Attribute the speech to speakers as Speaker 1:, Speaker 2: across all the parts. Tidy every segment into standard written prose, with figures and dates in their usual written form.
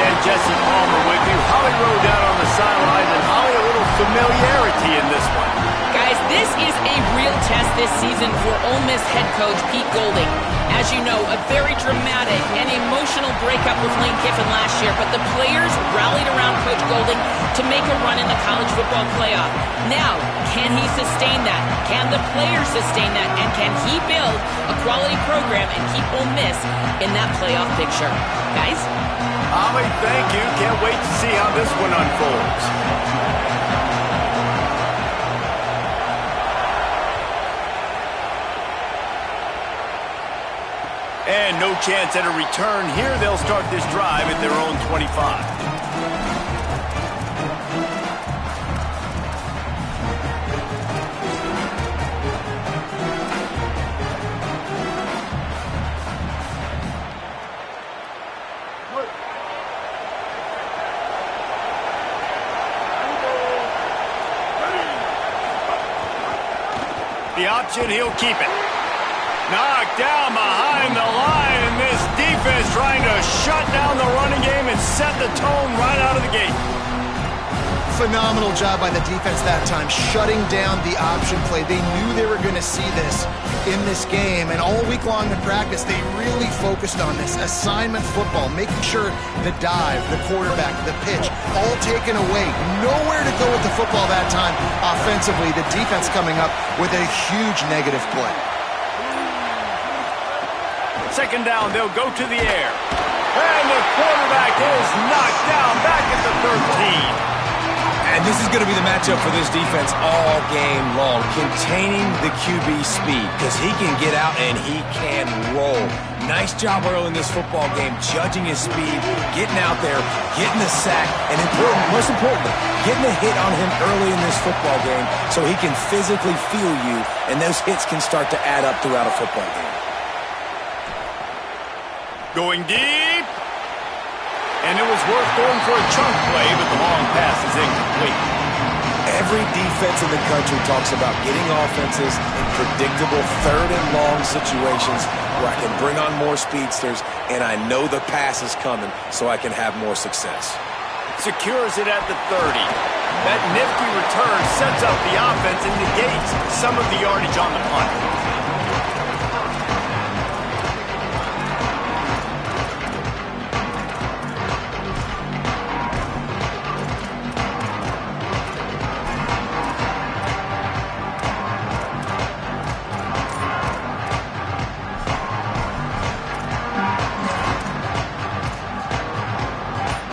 Speaker 1: And Jesse Palmer with you. Holly Rowe down on the sideline, and Holly a little familiarity in this one.
Speaker 2: Guys, this is a real test this season for Ole Miss head coach Pete Golding. As you know, a very dramatic and emotional breakup with Lane Kiffin last year, but the players rallied around Coach Golding to make a run in the college football playoff. Now, can he sustain that? Can the players sustain that? And can he build a quality program and keep Ole Miss in that playoff picture? Guys?
Speaker 1: Holly, thank you. Can't wait to see how this one unfolds. And no chance at a return here. They'll start this drive at their own 25. The option, he'll keep it. Knocked down behind the line, and this defense trying to shut down the running game and set the tone right out of the gate.
Speaker 3: Phenomenal job by the defense that time, shutting down the option play. They knew they were going to see this in this game, and all week long in practice, they really focused on this assignment football, making sure the dive, the quarterback, the pitch, all taken away. Nowhere to go with the football that time offensively. The defense coming up with a huge negative play.
Speaker 1: Second down, they'll go to the air. And the quarterback is knocked down back at the 13.
Speaker 4: And this is going to be the matchup for this defense all game long, containing the QB speed, because he can get out and he can roll. Nice job early in this football game, judging his speed, getting out there, getting the sack, and most importantly, getting a hit on him early in this football game so he can physically feel you, and those hits can start to add up throughout a football game.
Speaker 1: Going deep. And it was worth going for a chunk play, but the long pass is incomplete.
Speaker 4: Every defense in the country talks about getting offenses in predictable third and long situations where I can bring on more speedsters and I know the pass is coming so I can have more success.
Speaker 1: Secures it at the 30. That nifty return sets up the offense and negates some of the yardage on the punt.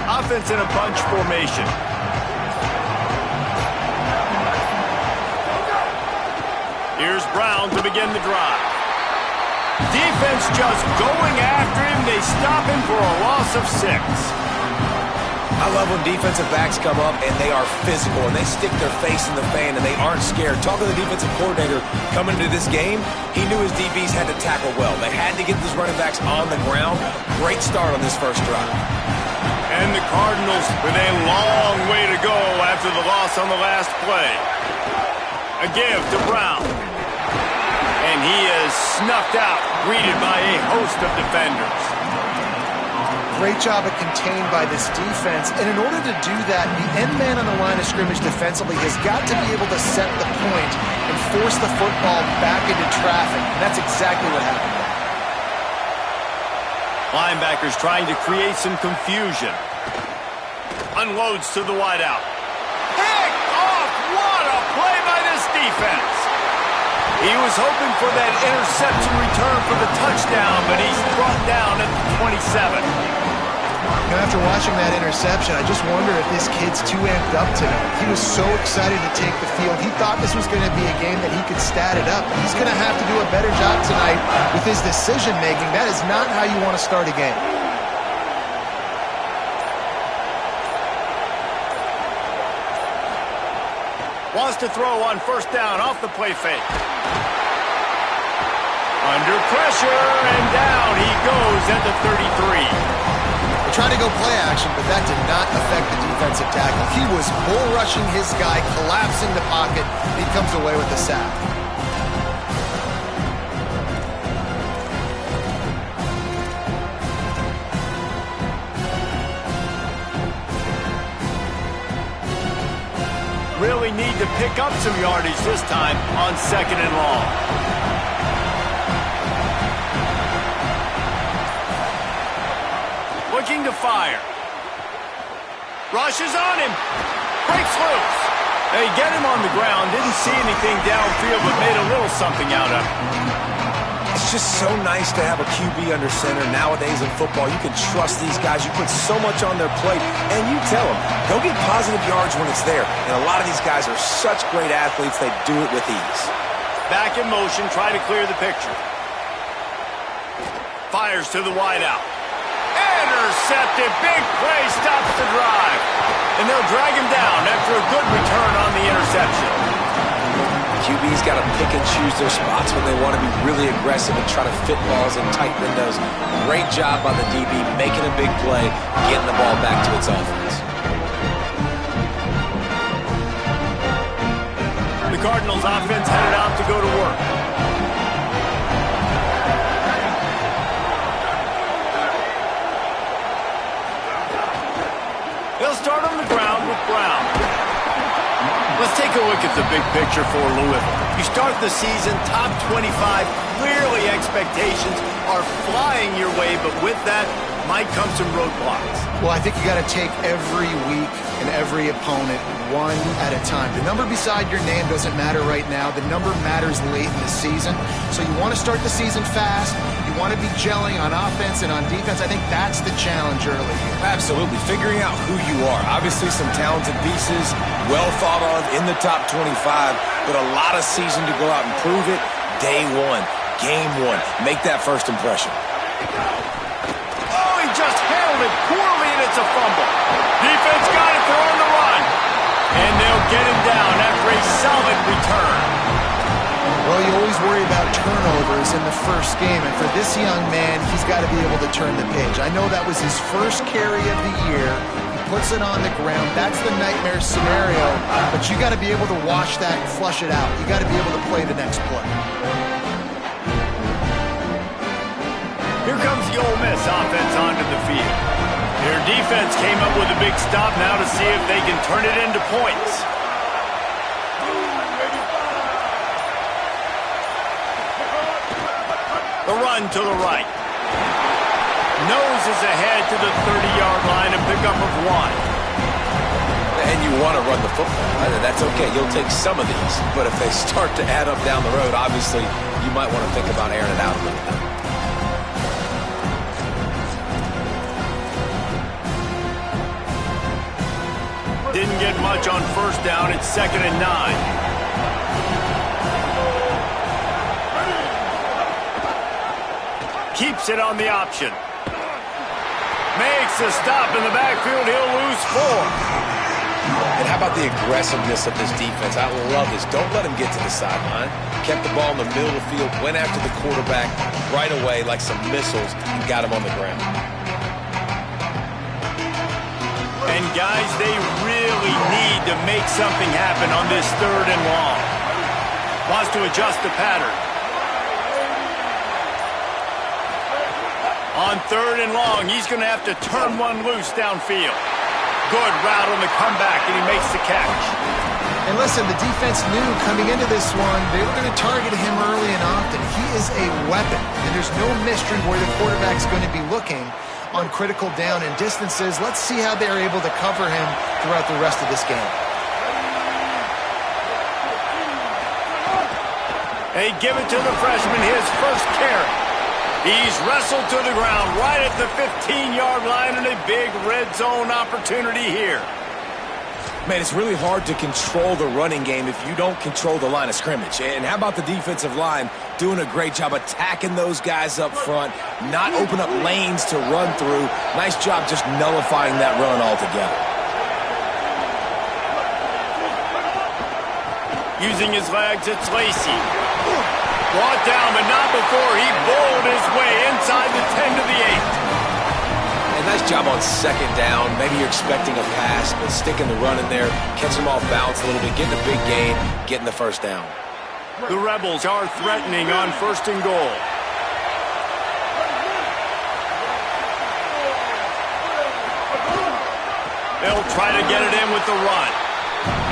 Speaker 1: Offense in a bunch formation. Here's Brown to begin the drive. Defense just going after him. They stop him for a loss of 6.
Speaker 4: I love when defensive backs come up and they are physical and they stick their face in the fan and they aren't scared. Talking to the defensive coordinator coming into this game, he knew his DBs had to tackle well. They had to get these running backs on the ground. Great start on this first drive.
Speaker 1: And the Cardinals with a long way to go after the loss on the last play. A give to Brown. And he is snuffed out, greeted by a host of defenders.
Speaker 3: Great job at contained by this defense. And in order to do that, the end man on the line of scrimmage defensively has got to be able to set the point and force the football back into traffic. And that's exactly what happened there.
Speaker 1: Linebackers trying to create some confusion. Unloads to the wideout. Picked off! What a play by this defense! He was hoping for that interception return for the touchdown, but he's brought down at the 27.
Speaker 3: And after watching that interception, I just wonder if this kid's too amped up tonight. He was so excited to take the field. He thought this was going to be a game that he could stat it up. He's going to have to do a better job tonight with his decision-making. That is not how you want to start a game.
Speaker 1: Wants to throw on first down off the play fake. Under pressure, and down he goes at the 33.
Speaker 3: They tried to go play action, but that did not affect the defensive tackle. He was bull rushing his guy, collapsing the pocket. He comes away with the sack.
Speaker 1: really need to pick up some yardage this time on 2nd and long. Looking to fire. Rushes on him. Breaks loose. They get him on the ground. Didn't see anything downfield, but made a little something out of it.
Speaker 4: It's just so nice to have a QB under center. Nowadays in football, you can trust these guys. You put so much on their plate, and you tell them, go get positive yards when it's there. And a lot of these guys are such great athletes, they do it with ease.
Speaker 1: Back in motion, try to clear the picture. Fires to the wideout. Intercepted. Big play stops the drive. And they'll drag him down after a good return on the interception.
Speaker 4: QB's got to pick and choose their spots when they want to be really aggressive and try to fit balls in tight windows. Great job by the DB making a big play, getting the ball back to its offense.
Speaker 1: The Cardinals offense headed out to go to work. They'll start on the ground with Brown. Let's take a look at the big picture for Louisville. You start the season top 25. Clearly expectations are flying your way, but with that might come some roadblocks.
Speaker 3: Well, I think you got to take every week and every opponent one at a time. The number beside your name doesn't matter right now. The number matters late in the season. So you want to start the season fast. You want to be gelling on offense and on defense. I think that's the challenge early here.
Speaker 4: Absolutely. Figuring out who you are. Obviously some talented pieces, well thought of in the top 25, but a lot of season to go out and prove it. Day one, game one. Make that first impression.
Speaker 1: Oh, he just handled it poorly, and it's a fumble. Defense got it. They're on the run. And they'll get him down after a solid return.
Speaker 3: Well, you always worry about turnovers in the first game, and for this young man, he's got to be able to turn the page. I know that was his first carry of the year. He puts it on the ground. That's the nightmare scenario, but you got to be able to watch that and flush it out. You got to be able to play the next play.
Speaker 1: Here comes the Ole Miss offense onto the field. Their defense came up with a big stop now to see if they can turn it into points. The run to the right. Noses ahead to the 30-yard line, a pickup of 1.
Speaker 4: And you want to run the football. That's okay. You'll take some of these. But if they start to add up down the road, obviously, you might want to think about airing it out a little bit.
Speaker 1: Didn't get much on first down. It's 2nd and 9. Keeps it on the option. Makes a stop in the backfield. He'll lose 4.
Speaker 4: And how about the aggressiveness of this defense? I love this. Don't let him get to the sideline. Kept the ball in the middle of the field, went after the quarterback right away like some missiles, and got him on the ground.
Speaker 1: And guys, they really need to make something happen on this 3rd and long. Wants to adjust the pattern. On 3rd and long, he's going to have to turn one loose downfield. Good route on the comeback, and he makes the catch.
Speaker 3: And listen, the defense knew coming into this one, they were going to target him early and often. He is a weapon, and there's no mystery where the quarterback's going to be looking on critical down and distances. Let's see how they're able to cover him throughout the rest of this game.
Speaker 1: They give it to the freshman, his first carry. He's wrestled to the ground right at the 15-yard line, and a big red zone opportunity here.
Speaker 4: Man, it's really hard to control the running game if you don't control the line of scrimmage. And how about the defensive line doing a great job attacking those guys up front, not open up lanes to run through. Nice job just nullifying that run altogether.
Speaker 1: Using his legs, it's Lacey. Brought down, but not before he bowled his way inside the 10 to the 8.
Speaker 4: And nice job on 2nd down. Maybe you're expecting a pass, but sticking the run in there, catching him off balance a little bit, getting a big gain, getting the first down.
Speaker 1: The Rebels are threatening on 1st and goal. They'll try to get it in with the run.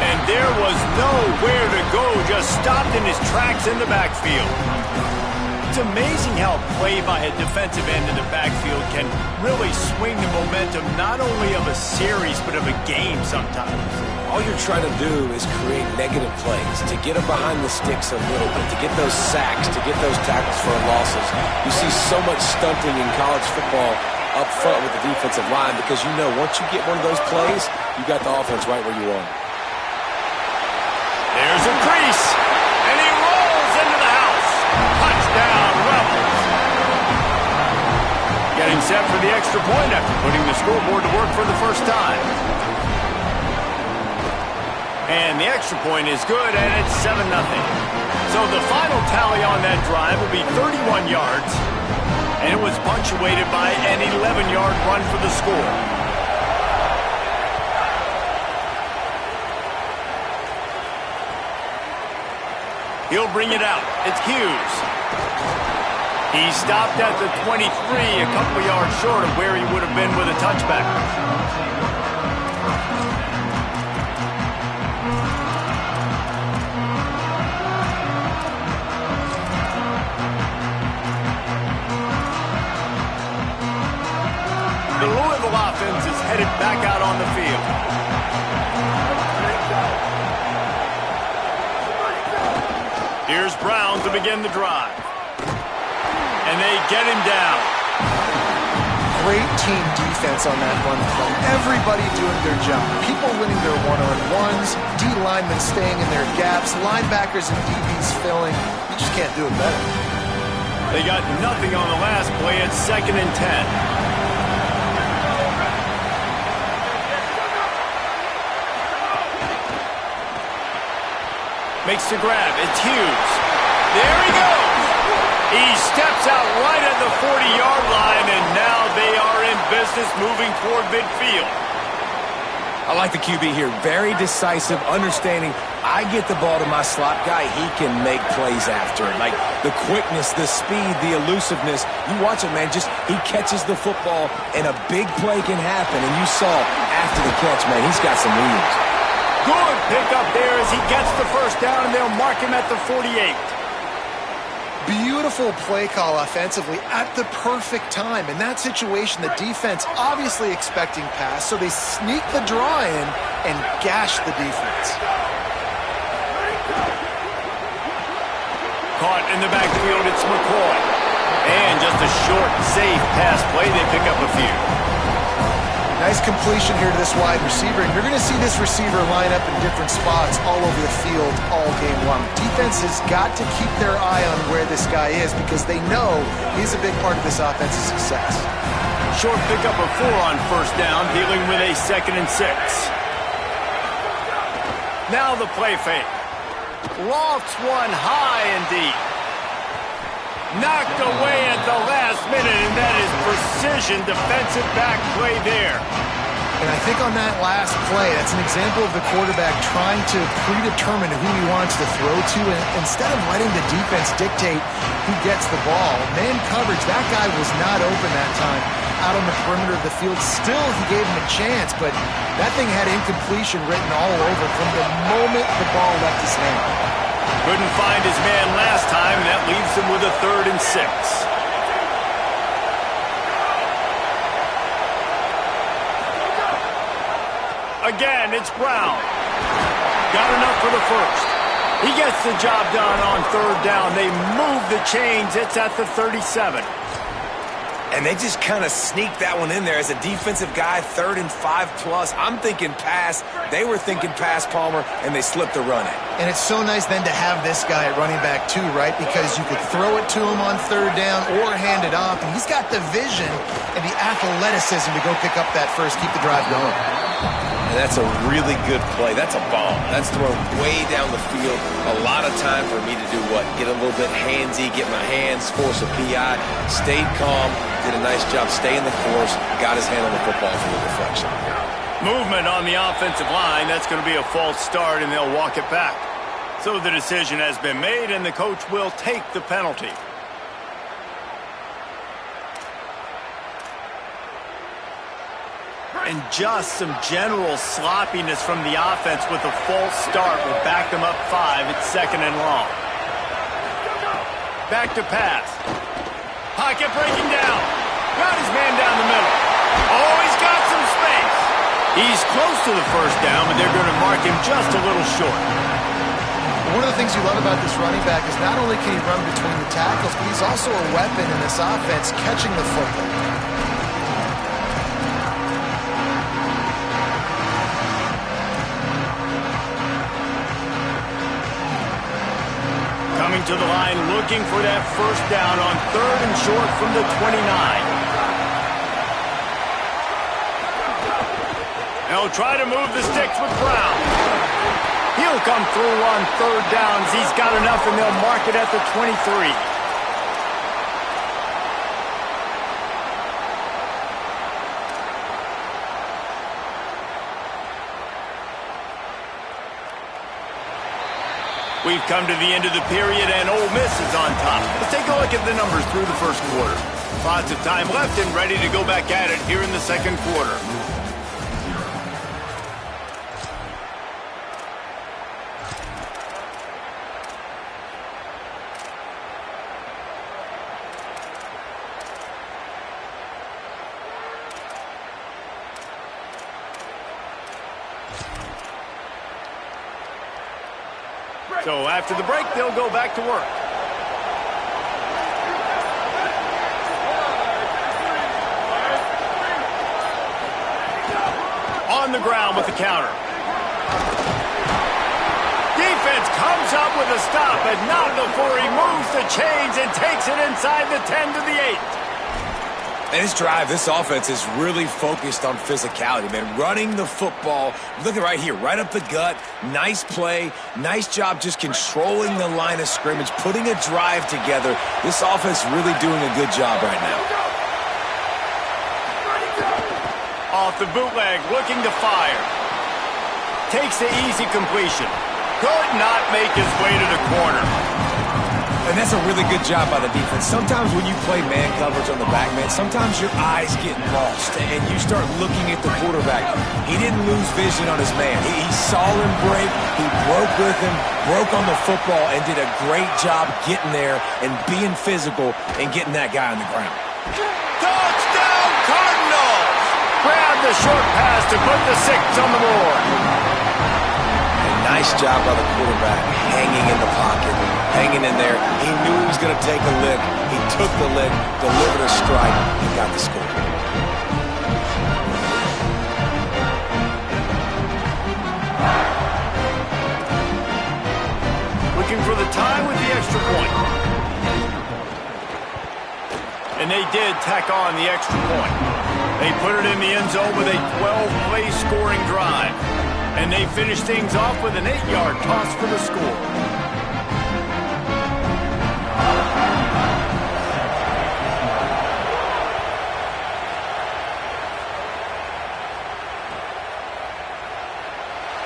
Speaker 1: And there was nowhere to go, just stopped in his tracks in the backfield. It's amazing how play by a defensive end in the backfield can really swing the momentum not only of a series but of a game sometimes.
Speaker 4: All you're trying to do is create negative plays, to get them behind the sticks a little bit, to get those sacks, to get those tackles for losses. You see so much stunting in college football up front with the defensive line because you know once you get one of those plays, you got the offense right where you want.
Speaker 1: There's a crease, and he rolls into the house. Touchdown, Rebels. Getting set for the extra point after putting the scoreboard to work for the first time. And the extra point is good, and it's 7-0. So the final tally on that drive will be 31 yards, and it was punctuated by an 11-yard run for the score. He'll bring it out. It's Hughes. He stopped at the 23, a couple of yards short of where he would have been with a touchback. The Louisville offense is headed back out on the field. Here's Brown to begin the drive. And they get him down.
Speaker 3: Great team defense on that run play. Everybody doing their job. People winning their one-on-ones, D linemen staying in their gaps, linebackers and DBs filling. You just can't do it better.
Speaker 1: They got nothing on the last play. It's 2nd and 10. Makes the grab. It's Hughes. There he goes. He steps out right at the 40-yard line, and now they are in business moving toward midfield.
Speaker 4: I like the QB here. Very decisive, understanding. I get the ball to my slot guy. He can make plays after it. Like the quickness, the speed, the elusiveness. You watch it, man. Just he catches the football, and a big play can happen. And you saw after the catch, man, he's got some wheels.
Speaker 1: Good pickup there as he gets the first down, and they'll mark him at the 48.
Speaker 3: Beautiful play call offensively at the perfect time. In that situation, the defense obviously expecting pass, so they sneak the draw in and gash the defense.
Speaker 1: Caught in the backfield, it's McCoy. And just a short, safe pass play, they pick up a few.
Speaker 3: Nice completion here to this wide receiver, and you're going to see this receiver line up in different spots all over the field all game long. Defense has got to keep their eye on where this guy is because they know he's a big part of this offense's success.
Speaker 1: Short pickup of 4 on first down, dealing with a 2nd and 6. Now the play fake. Lofts one high and deep. Knocked away at the last minute, and that is precision defensive back play there.
Speaker 3: And I think on that last play, that's an example of the quarterback trying to predetermine who he wants to throw to, and instead of letting the defense dictate who gets the ball. Man coverage, that guy was not open that time out on the perimeter of the field. Still, he gave him a chance, but that thing had incompletion written all over from the moment the ball left his hand.
Speaker 1: Couldn't find his man last time, and that leaves him with a 3rd and 6. Again, it's Brown. Got enough for the first. He gets the job done on 3rd down. They move the chains. It's at the 37.
Speaker 4: And they just kind of sneaked that one in there as a defensive guy, 3rd and 5+. I'm thinking pass. They were thinking pass, Palmer, and they slipped the run in.
Speaker 3: And it's so nice then to have this guy at running back too, right? Because you could throw it to him on 3rd down or hand it off, and he's got the vision and the athleticism to go pick up that first, keep the drive going.
Speaker 4: And that's a really good play. That's a bomb. That's thrown way down the field. A lot of time for me to do what? Get a little bit handsy, get my hands, force a PI. Stayed calm, did a nice job staying the course, got his hand on the football for the deflection.
Speaker 1: Movement on the offensive line. That's going to be a false start, and they'll walk it back. So the decision has been made, and the coach will take the penalty. And just some general sloppiness from the offense with a false start will back them up 5 at 2nd and long. Back to pass. Pocket breaking down. Got his man down the middle. Oh, he's got some space. He's close to the first down, but they're going to mark him just a little short.
Speaker 3: One of the things you love about this running back is not only can he run between the tackles, but he's also a weapon in this offense catching the football.
Speaker 1: Coming to the line, looking for that first down on 3rd and short from the 29. They'll try to move the sticks with Brown. He'll come through on 3rd downs. He's got enough, and they'll mark it at the 23. We've come to the end of the period, and Ole Miss is on top. Let's take a look at the numbers through the first quarter. Lots of time left and ready to go back at it here in the second quarter. So after the break, they'll go back to work. On the ground with the counter. Defense comes up with a stop, but not before he moves the chains and takes it inside the 10 to the 8.
Speaker 4: And this drive, this offense is really focused on physicality, man. Running the football, look at right here, right up the gut. Nice play, nice job just controlling the line of scrimmage, putting a drive together. This offense really doing a good job right now.
Speaker 1: Off the bootleg, looking to fire. Takes the easy completion. Could not make his way to the corner.
Speaker 4: And that's a really good job by the defense. Sometimes when you play man coverage on the back, man, sometimes your eyes get lost and you start looking at the quarterback. He didn't lose vision on his man. He saw him break. He broke with him, broke on the football, and did a great job getting there and being physical and getting that guy on the ground.
Speaker 1: Touchdown, Cardinals! Grab the short pass to put the 6 on the board.
Speaker 4: Nice job by the quarterback, hanging in the pocket, hanging in there. He knew he was going to take a lick. He took the lick, delivered a strike, and got the score.
Speaker 1: Looking for the tie with the extra point. And they did tack on the extra point. They put it in the end zone with a 12-play scoring drive. And they finish things off with an 8-yard toss for the score.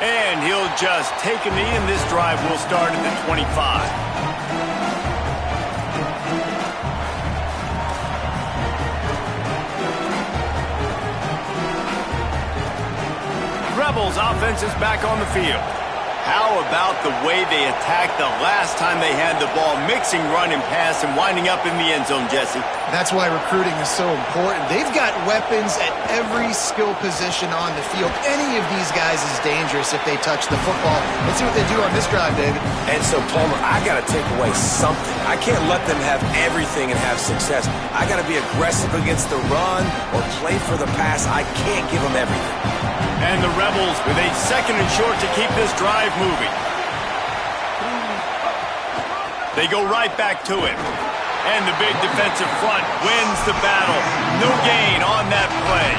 Speaker 1: And he'll just take a knee, and this drive will start at the 25. Rebels offense is back on the field. How about the way they attacked the last time they had the ball, mixing run and pass and winding up in the end zone, Jesse?
Speaker 3: That's why recruiting is so important. They've got weapons at every skill position on the field. Any of these guys is dangerous if they touch the football. Let's see what they do on this drive, David.
Speaker 4: And so, Palmer, I got to take away something. I can't let them have everything and have success. I got to be aggressive against the run or play for the pass. I can't give them everything.
Speaker 1: And the Rebels with a 2nd and short to keep this drive moving. They go right back to it. And the big defensive front wins the battle. No gain on that play.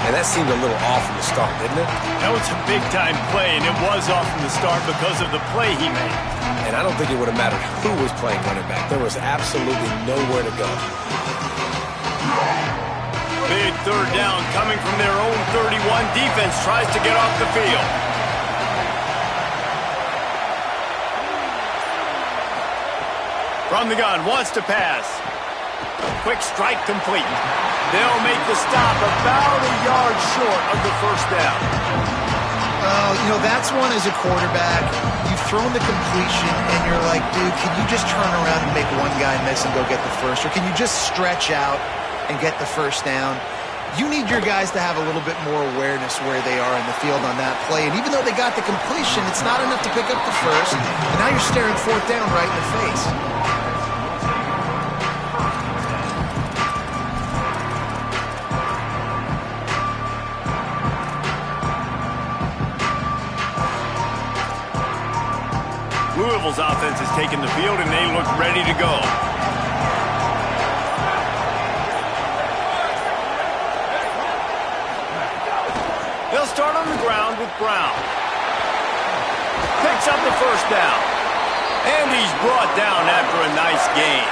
Speaker 4: And that seemed a little off from the start, didn't it?
Speaker 1: That was a big-time play, and it was off from the start because of the play he made.
Speaker 4: And I don't think it would have mattered who was playing running back. There was absolutely nowhere to go.
Speaker 1: Big 3rd down coming from their own 31. Defense tries to get off the field. From the gun, wants to pass. Quick strike complete. They'll make the stop about a yard short of the first down.
Speaker 3: You know, that's one as a quarterback. You've thrown the completion, and you're like, dude, can you just turn around and make one guy miss and go get the first? Or can you just stretch out and get the first down? You need your guys to have a little bit more awareness where they are in the field on that play. And even though they got the completion, it's not enough to pick up the first. And now you're staring fourth down right in the face.
Speaker 1: Louisville's offense has taken the field, and they look ready to go. They'll start on the ground with Brown. Picks up the first down. And he's brought down after a nice gain.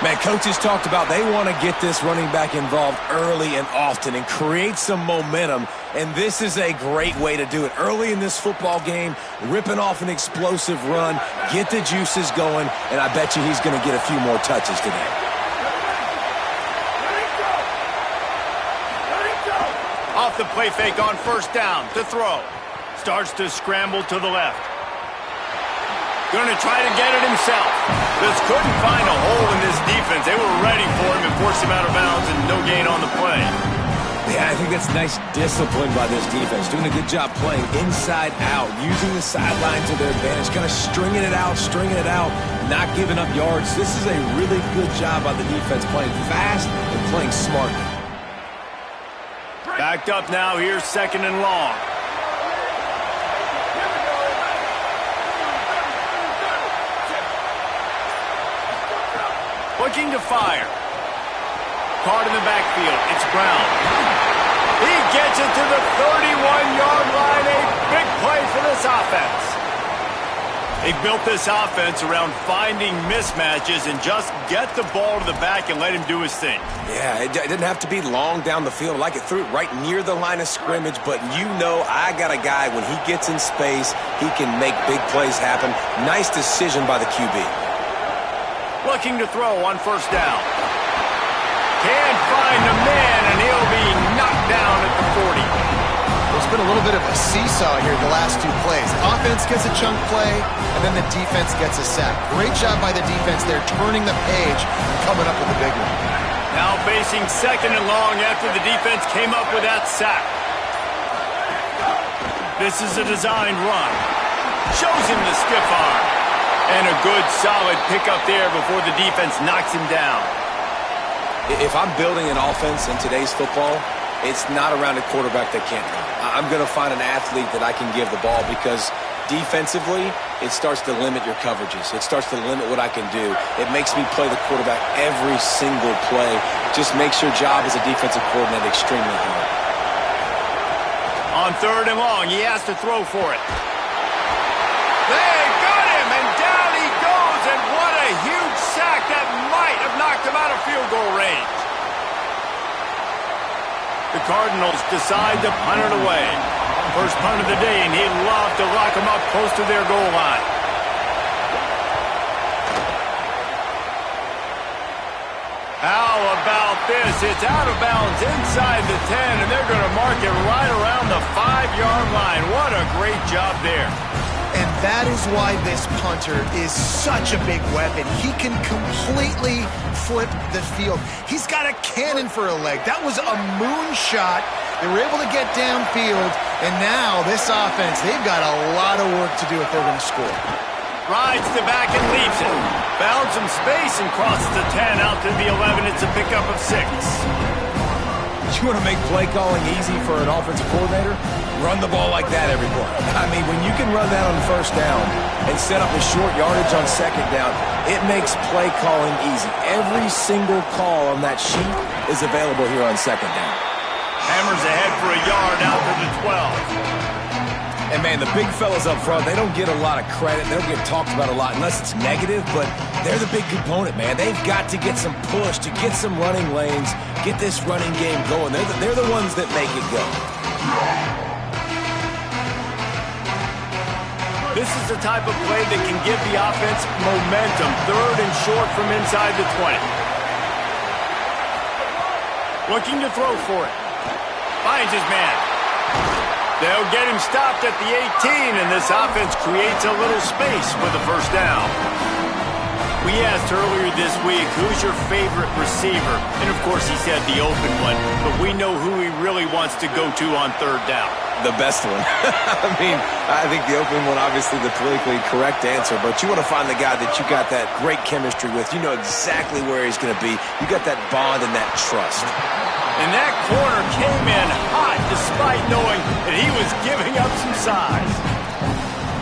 Speaker 4: Man, coaches talked about they want to get this running back involved early and often and create some momentum, and this is a great way to do it. Early in this football game, ripping off an explosive run, get the juices going, and I bet you he's going to get a few more touches today.
Speaker 1: Off the play fake on first down to throw. Starts to scramble to the left. Going to try to get it himself. Just couldn't find a hole in this defense. They were ready for him and forced him out of bounds, and no gain on the play.
Speaker 4: Yeah, I think that's nice discipline by this defense. Doing a good job playing inside out, using the sideline to their advantage, kind of stringing it out, not giving up yards. This is a really good job by the defense, playing fast and playing smart.
Speaker 1: Backed up now, here's second and long. Looking to fire. Card in the backfield. It's Brown. He gets it to the 31-yard line. A big play for this offense. They built this offense around finding mismatches and just get the ball to the back and let him do his thing.
Speaker 4: Yeah, it didn't have to be long down the field. Like it threw it right near the line of scrimmage, but you know I got a guy, when he gets in space, he can make big plays happen. Nice decision by the QB.
Speaker 1: Looking to throw on first down. Can't find the man, and he'll be knocked down at the 40.
Speaker 3: There's been a little bit of a seesaw here the last two plays. Offense gets a chunk play, and then the defense gets a sack. Great job by the defense there, turning the page and coming up with a big one.
Speaker 1: Now facing second and long after the defense came up with that sack. This is a designed run. Shows him the stiff arm. And a good, solid pickup there before the defense knocks him down.
Speaker 4: If I'm building an offense in today's football, it's not around a quarterback that can't run. I'm going to find an athlete that I can give the ball, because defensively, it starts to limit your coverages. It starts to limit what I can do. It makes me play the quarterback every single play. Just makes your job as a defensive coordinator extremely hard.
Speaker 1: On third and long, he has to throw for it. They got him, and down he goes, and what a huge sack that might have knocked him out of field goal range. The Cardinals decide to punt it away. First punt of the day, and he'd love to lock them up close to their goal line. How about this? It's out of bounds inside the 10, and they're going to mark it right around the 5-yard line. What a great job there.
Speaker 3: And that is why this punter is such a big weapon. He can completely flip the field. He's got a cannon for a leg. That was a moonshot. They were able to get downfield, and now this offense, they've got a lot of work to do if they're going to score.
Speaker 1: Rides the back and leaves it. Found some space and crosses the 10 out to the 11. It's a pickup of 6.
Speaker 4: You want to make play calling easy for an offensive coordinator? Run the ball like that every play. I mean, when you can run that on first down and set up a short yardage on second down, it makes play calling easy. Every single call on that sheet is available here on second down.
Speaker 1: Hammers ahead for a yard out to the 12.
Speaker 4: And, man, the big fellas up front, they don't get a lot of credit. They don't get talked about a lot unless it's negative, but they're the big component, man. They've got to get some push, to get some running lanes, get this running game going. They're the ones that make it go.
Speaker 1: This is the type of play that can give the offense momentum. Third and short from inside the 20. Looking to throw for it. Finds his man. They'll get him stopped at the 18, and this offense creates a little space for the first down. We asked earlier this week, who's your favorite receiver? And, of course, he said the open one, but we know who he really wants to go to on third down.
Speaker 4: The best one. I mean, I think the open one, obviously the politically correct answer, but you want to find the guy that you got that great chemistry with. You know exactly where he's going to be. You got that bond and that trust.
Speaker 1: And that corner came in hot despite knowing that he was giving up some size.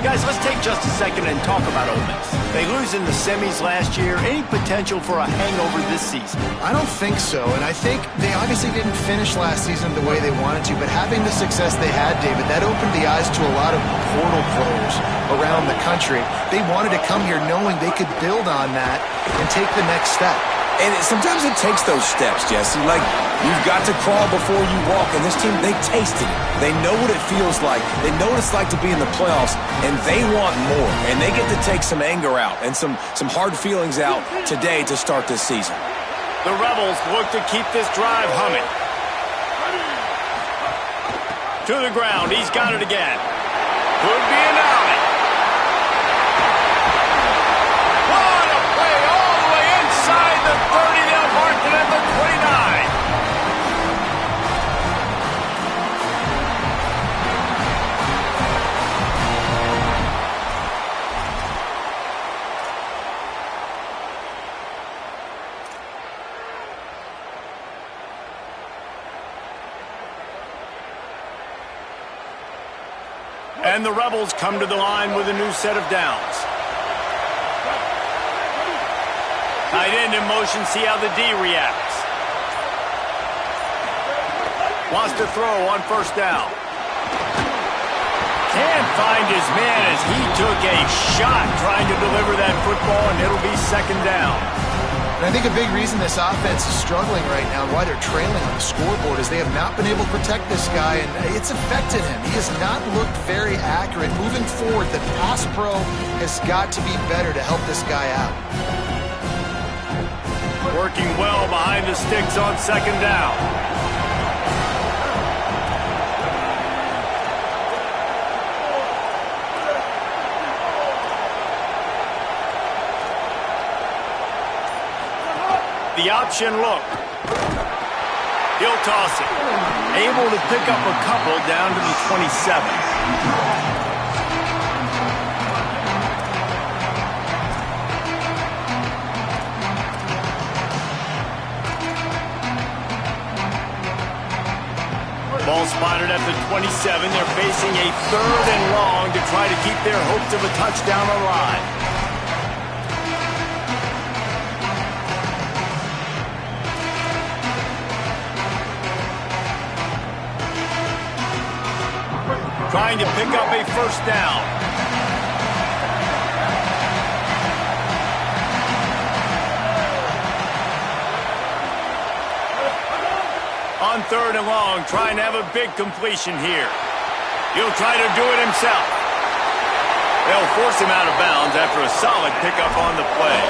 Speaker 1: Guys, let's take just a second and talk about Ole Miss. They lose in the semis last year. Any potential for a hangover this season?
Speaker 3: I don't think so, and I think they obviously didn't finish last season the way they wanted to, but having the success they had, David, that opened the eyes to a lot of portal players around the country. They wanted to come here knowing they could build on that and take the next step.
Speaker 4: And sometimes it takes those steps, Jesse. Like, you've got to crawl before you walk. And this team, they tasted it. They know what it feels like. They know what it's like to be in the playoffs. And they want more. And they get to take some anger out and some hard feelings out today to start this season.
Speaker 1: The Rebels look to keep this drive humming. To the ground. He's got it again. Could be an alley. What a play all the way inside the 30. They'll mark it at the 29. And the Rebels come to the line with a new set of downs. Tight end in motion, see how the D reacts. Wants to throw on first down. Can't find his man as he took a shot trying to deliver that football, and it'll be second down.
Speaker 3: And I think a big reason this offense is struggling right now and why they're trailing on the scoreboard is they have not been able to protect this guy, and it's affected him. He has not looked very accurate. Moving forward, the pass pro has got to be better to help this guy out.
Speaker 1: Working well behind the sticks on second down. The option look. He'll toss it. Able to pick up a couple down to the 27. Ball spotted at the 27. They're facing a third and long to try to keep their hopes of a touchdown alive. Trying to pick up a first down. On third and long, trying to have a big completion here. He'll try to do it himself. They'll force him out of bounds after a solid pickup on the play.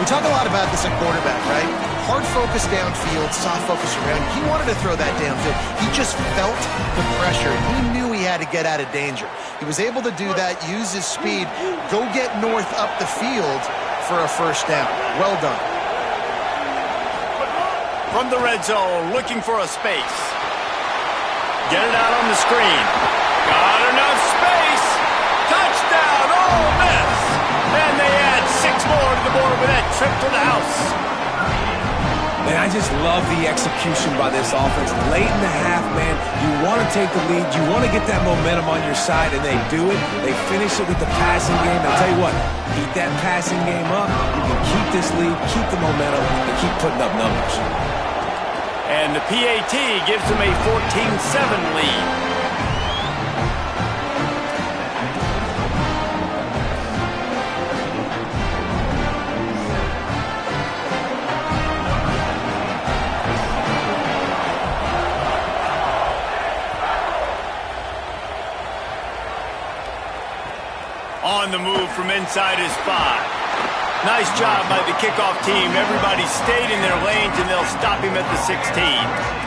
Speaker 3: We talk a lot about this at quarterback, right? Hard focus downfield, soft focus around. He wanted to throw that downfield. He just felt the pressure. He knew he had to get out of danger. He was able to do that, use his speed, go get north up the field for a first down. Well done.
Speaker 1: From the red zone, looking for a space. Get it out on the screen. Got enough space. Touchdown, Ole Miss. And they add 6 more to the board with that trip to the house.
Speaker 4: Man, I just love the execution by this offense. Late in the half, man, you want to take the lead. You want to get that momentum on your side, and they do it. They finish it with the passing game. I'll tell you what, keep that passing game up. You can keep this lead, keep the momentum, and keep putting up numbers.
Speaker 1: And the PAT gives them a 14-7 lead. On the move from inside his 5. Nice job by the kickoff team. Everybody stayed in their lanes, and they'll stop him at the 16.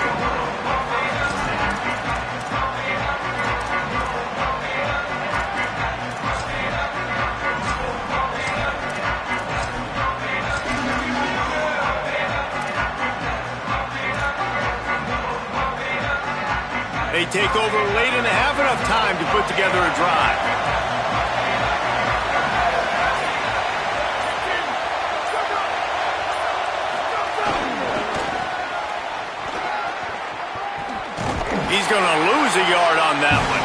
Speaker 1: They take over late and have enough time to put together a drive. He's going to lose a yard on that one.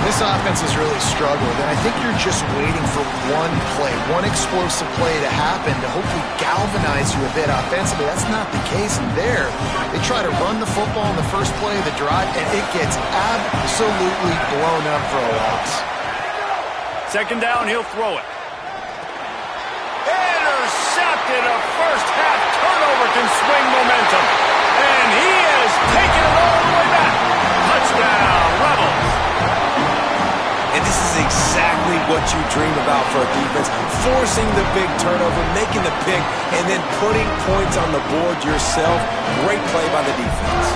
Speaker 3: This offense has really struggled, and I think you're just waiting for one play, one explosive play to happen to hopefully galvanize you a bit offensively. That's not the case there. They try to run the football in the first play of the drive, and it gets absolutely blown up for a loss.
Speaker 1: Second down, he'll throw it. Intercepted. A first-half turnover can swing momentum. And he has taken it all the way back. Touchdown, Rebels.
Speaker 4: And this is exactly what you dream about for a defense. Forcing the big turnover, making the pick, and then putting points on the board yourself. Great play by the defense.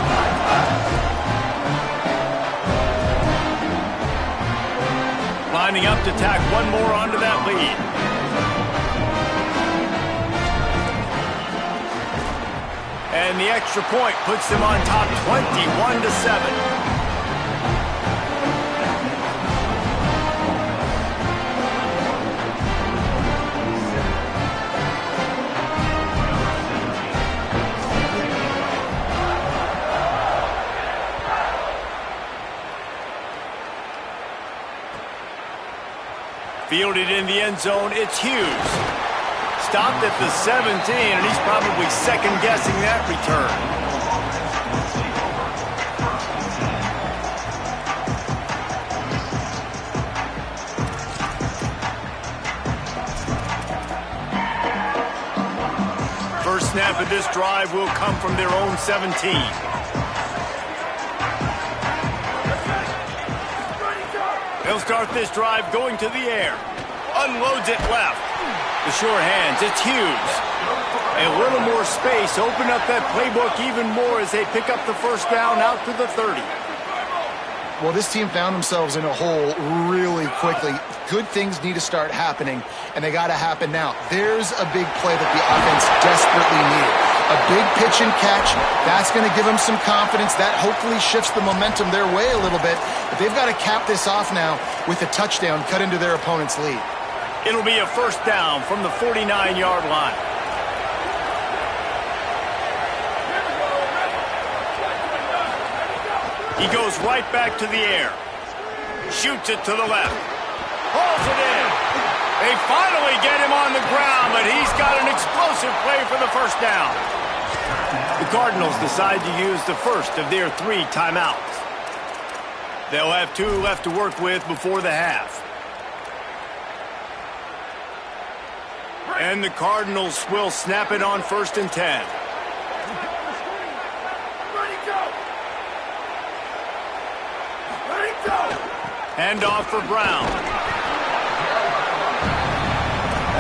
Speaker 1: Lining up to tack one more onto that lead. And the extra point puts them on top 21-7. Fielded in the end zone, it's Hughes. Stopped at the 17, and he's probably second-guessing that return. First snap of this drive will come from their own 17. He'll start this drive going to the air. Unloads it left. The sure hands, it's Hughes. A little more space, open up that playbook even more as they pick up the first down out to the 30.
Speaker 3: Well, this team found themselves in a hole really quickly. Good things need to start happening, and they got to happen now. There's a big play that the offense desperately needed. A big pitch and catch. That's going to give them some confidence. That hopefully shifts the momentum their way a little bit. But they've got to cap this off now with a touchdown cut into their opponent's lead.
Speaker 1: It'll be a first down from the 49-yard line. He goes right back to the air. Shoots it to the left. Hauls it in. They finally get him on the ground, but he's got an explosive play for the first down. The Cardinals decide to use the first of their 3 timeouts. They'll have 2 left to work with before the half. And the Cardinals will snap it on 1st and 10. Hand off for Brown.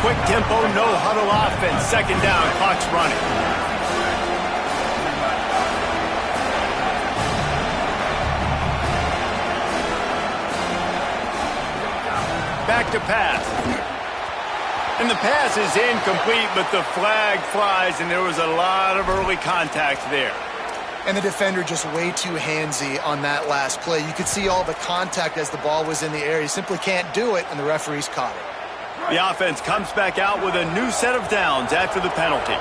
Speaker 1: Quick tempo, no huddle offense. Second down, clock's running. Back to pass. And the pass is incomplete, but the flag flies, and there was a lot of early contact there.
Speaker 3: And the defender just way too handsy on that last play. You could see all the contact as the ball was in the air. He simply can't do it, and the referees caught it.
Speaker 1: The offense comes back out with a new set of downs after the penalty.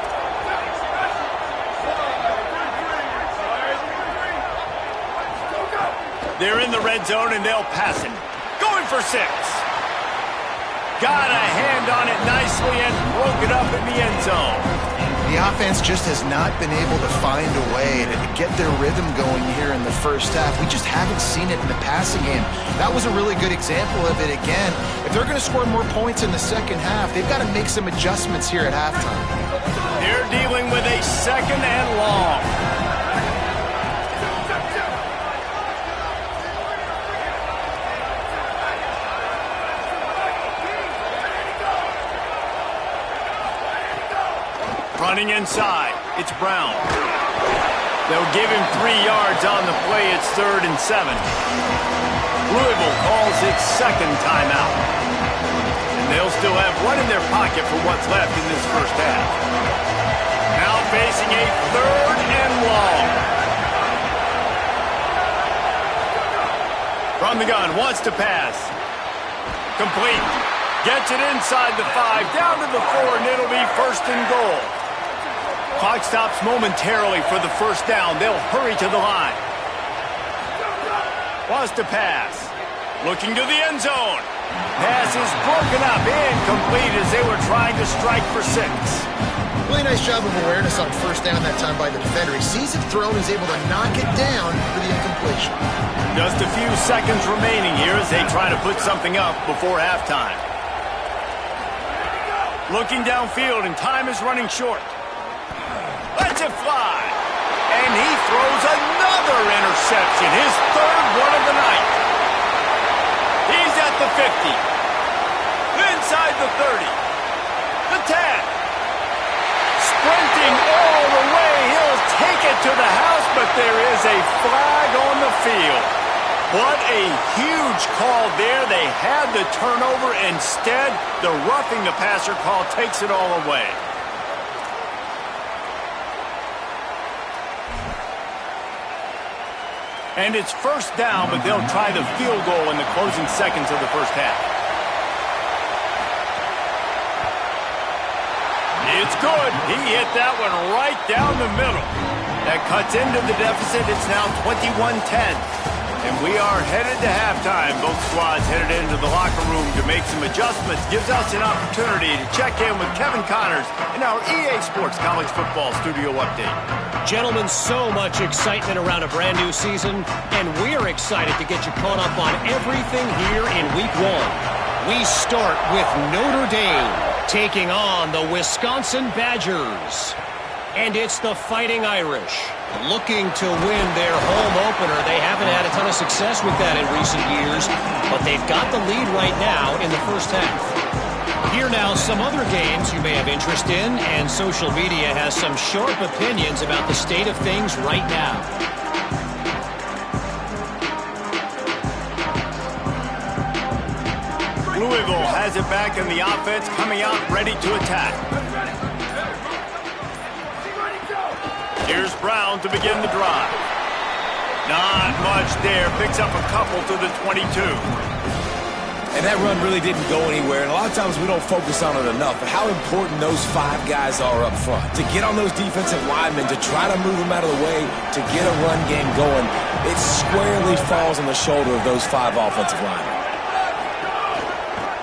Speaker 1: They're in the red zone, and they'll pass it. Going for 6. Got a hand on it nicely and broke it up in the end zone.
Speaker 3: The offense just has not been able to find a way to get their rhythm going here in the first half. We just haven't seen it in the passing game. That was a really good example of it again. If they're going to score more points in the second half, they've got to make some adjustments here at halftime.
Speaker 1: They're dealing with a second and long. Running inside, it's Brown. They'll give him 3 yards on the play. It's 3rd and 7. Louisville calls its second timeout. And they'll still have one in their pocket for what's left in this first half. Now facing a 3rd and long. From the gun, wants to pass. Complete. Gets it inside the 5, down to the 4, and it'll be 1st and goal. Clock stops momentarily for the first down. They'll hurry to the line. Wants to pass. Looking to the end zone. Pass is broken up, incomplete as they were trying to strike for 6.
Speaker 3: Really nice job of awareness on first down that time by the defender. He sees it thrown, he's able to knock it down for the incompletion.
Speaker 1: Just a few seconds remaining here as they try to put something up before halftime. Looking downfield, and time is running short. Lets it fly. And he throws another interception, his 3rd one of the night. He's at the 50. Inside the 30. The 10. Sprinting all the way. He'll take it to the house, but there is a flag on the field. What a huge call there. They had the turnover. Instead, the roughing the passer call takes it all away. And it's first down, but they'll try the field goal in the closing seconds of the first half. It's good. He hit that one right down the middle. That cuts into the deficit. It's now 21-10. And we are headed to halftime. Both squads headed into the locker room to make some adjustments. Gives us an opportunity to check in with Kevin Connors in our EA Sports College Football Studio Update.
Speaker 5: Gentlemen, so much excitement around a brand new season, and we're excited to get you caught up on everything here in Week 1. We start with Notre Dame taking on the Wisconsin Badgers. And it's the Fighting Irish looking to win their home opener. They haven't had a ton of success with that in recent years, but they've got the lead right now in the first half. Here now some other games you may have interest in, and social media has some sharp opinions about the state of things right now.
Speaker 1: Louisville has it back in the offense, coming out ready to attack. Here's Brown to begin the drive. Not much there. Picks up a couple to the 22.
Speaker 4: And that run really didn't go anywhere, and a lot of times we don't focus on it enough, but how important those 5 guys are up front. To get on those defensive linemen, to try to move them out of the way, to get a run game going, it squarely falls on the shoulder of those 5 offensive linemen.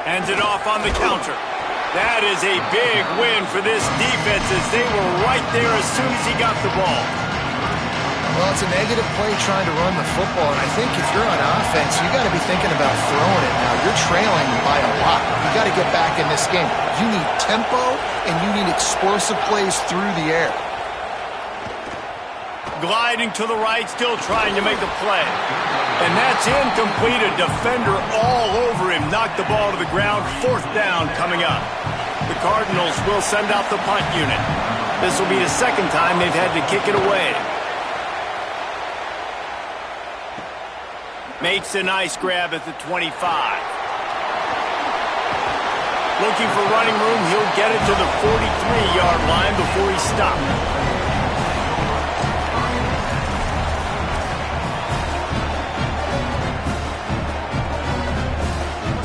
Speaker 1: Hands it off on the counter. That is a big win for this defense as they were right there as soon as he got the ball.
Speaker 3: Well, it's a negative play trying to run the football, and I think if you're on offense, you got to be thinking about throwing it now. You're trailing by a lot. You got to get back in this game. You need tempo, and you need explosive plays through the air.
Speaker 1: Gliding to the right, still trying to make a play. And that's incomplete. A defender all over him. Knocked the ball to the ground. 4th down coming up. The Cardinals will send out the punt unit. This will be the second time they've had to kick it away. Makes a nice grab at the 25. Looking for running room. He'll get it to the 43-yard line before he stopped.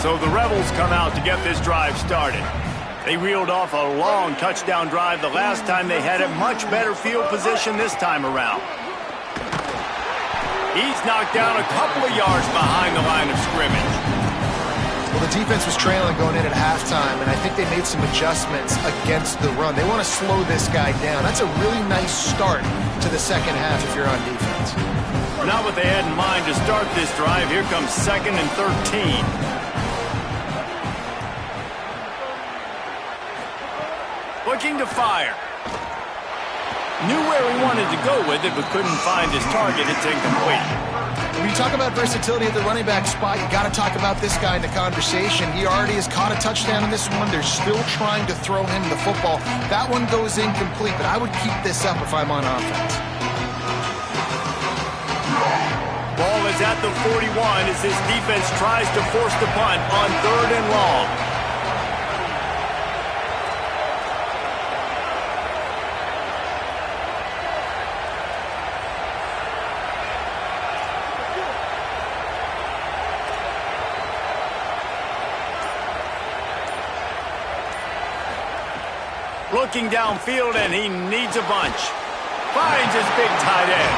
Speaker 1: So the Rebels come out to get this drive started. They reeled off a long touchdown drive the last time they had a much better field position this time around. He's knocked down a couple of yards behind the line of scrimmage.
Speaker 3: Well, the defense was trailing going in at halftime, and I think they made some adjustments against the run. They want to slow this guy down. That's a really nice start to the second half if you're on defense.
Speaker 1: Not what they had in mind to start this drive. Here comes 2nd and 13. Looking to fire. Knew where he wanted to go with it, but couldn't find his target. It's incomplete.
Speaker 3: When you talk about versatility at the running back spot, you got to talk about this guy in the conversation. He already has caught a touchdown in this one. They're still trying to throw him the football. That one goes incomplete, but I would keep this up if I'm on offense.
Speaker 1: Ball is at the 41 as this defense tries to force the punt on 3rd and long. Looking downfield, and he needs a bunch. Finds his big tight end.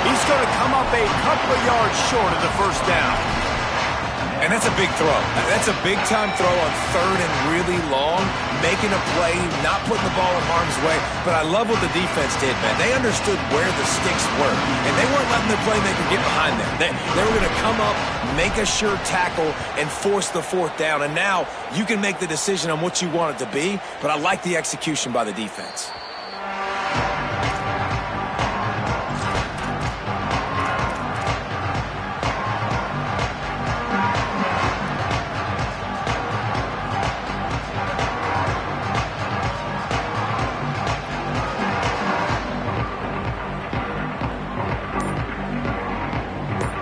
Speaker 1: He's going to come up a couple of yards short of the first down.
Speaker 4: And that's a big throw. That's a big-time throw on 3rd and really long, making a play, not putting the ball in harm's way. But I love what the defense did, man. They understood where the sticks were, and they weren't letting their playmaker get behind them. They were going to come up, make a sure tackle, and force the 4th down. And now you can make the decision on what you want it to be, but I like the execution by the defense.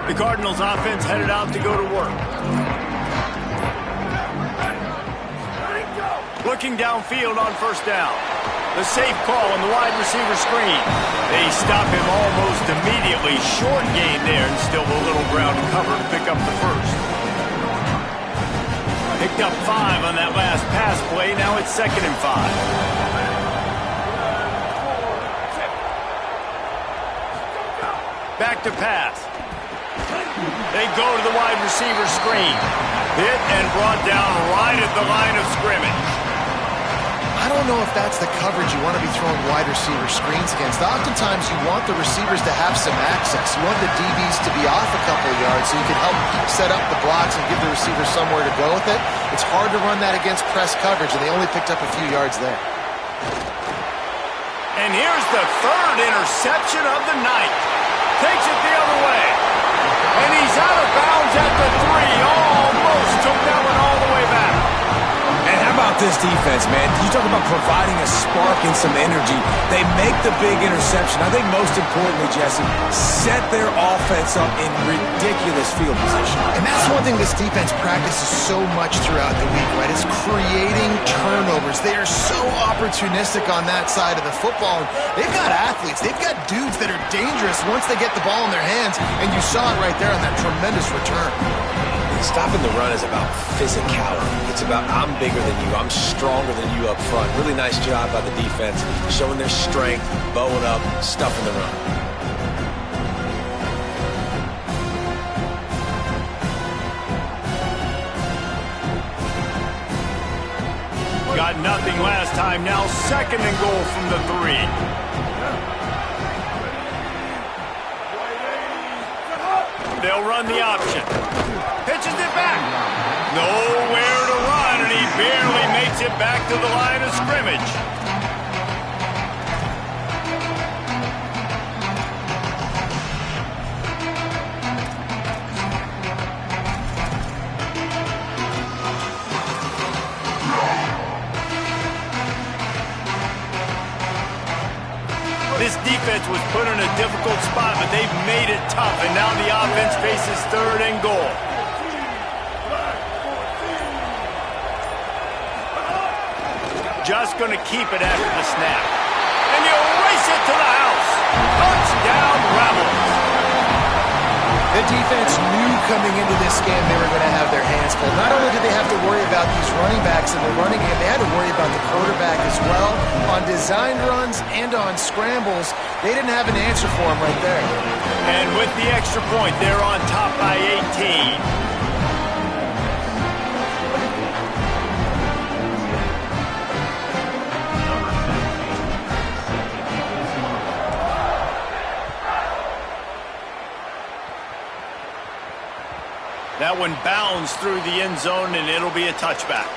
Speaker 1: The Cardinals offense headed out to go to work. Looking downfield on 1st down. The safe call on the wide receiver screen. They stop him almost immediately. Short gain there and still a little ground to cover to pick up the 1st. Picked up 5 on that last pass play. Now it's 2nd and 5. Back to pass. They go to the wide receiver screen. Hit and brought down right at the line of scrimmage.
Speaker 3: I don't know if that's the coverage you want to be throwing wide receiver screens against. Oftentimes you want the receivers to have some access. You want the DBs to be off a couple of yards so you can help set up the blocks and give the receiver somewhere to go with it. It's hard to run that against press coverage, and they only picked up a few yards there.
Speaker 1: And here's the 3rd interception of the night. Takes it the other way. And he's out of bounds at the 3. Almost took that one all the way back.
Speaker 4: And how about this defense, man? You talk about providing a spark and some energy. They make the big interception. I think most importantly, Jesse, set their offense up in ridiculous field position.
Speaker 3: And that's one thing this defense practices so much throughout the week, right? It's creating turnovers. They are so opportunistic on that side of the football. They've got athletes. They've got dudes that are dangerous once they get the ball in their hands. And you saw it right there on that tremendous return.
Speaker 4: Stopping the run is about physicality. It's about I'm bigger than you. I'm stronger than you up front. Really nice job by the defense, showing their strength, bowing up, stuffing the run.
Speaker 1: Got nothing last time. Now 2nd and goal from the 3. They'll run the option. Pitches it back. Nowhere to run, and he barely makes it back to the line of scrimmage. This defense was put in a difficult spot, but they've made it tough, and now the offense faces 3rd and goal. Just going to keep it after the snap. And you race it to the house. Touchdown, Rebels.
Speaker 3: The defense knew coming into this game they were going to have their hands full. Not only did they have to worry about these running backs in the running game, they had to worry about the quarterback as well. On designed runs and on scrambles, they didn't have an answer for him right there.
Speaker 1: And with the extra point, they're on top by 18. That one bounds through the end zone, and it'll be a touchback.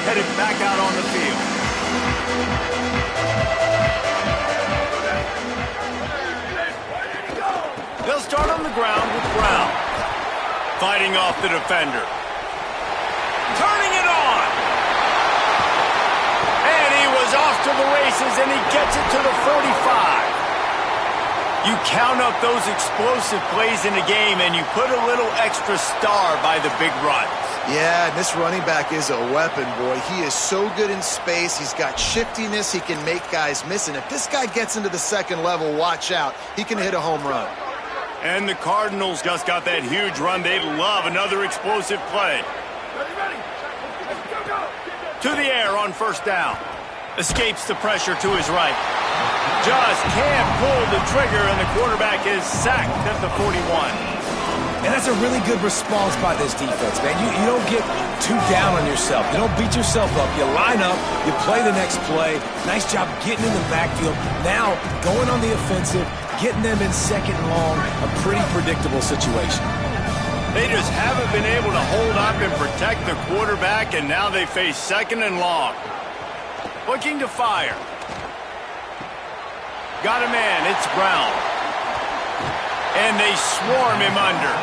Speaker 1: headed back out on the field. They'll start on the ground with Brown. Fighting off the defender. Turning it on. And he was off to the races, and he gets it to the 45. You count up those explosive plays in a game, and you put a little extra star by the big runs.
Speaker 3: Yeah, and this running back is a weapon, boy. He is so good in space. He's got shiftiness. He can make guys miss. And if this guy gets into the second level, watch out. He can hit a home run.
Speaker 1: And the Cardinals just got that huge run. They'd love another explosive play. To the air on first down. Escapes the pressure to his right. Just can't pull the trigger, and the quarterback is sacked at the 41.
Speaker 4: And that's a really good response by this defense, man. You don't get too down on yourself. You don't beat yourself up. You line up, you play the next play. Nice job getting in the backfield. Now, going on the offensive, getting them in second and long, a pretty predictable situation.
Speaker 1: They just haven't been able to hold up and protect the quarterback, and now they face second and long. Looking to fire. Got a man, it's Brown. And they swarm him under.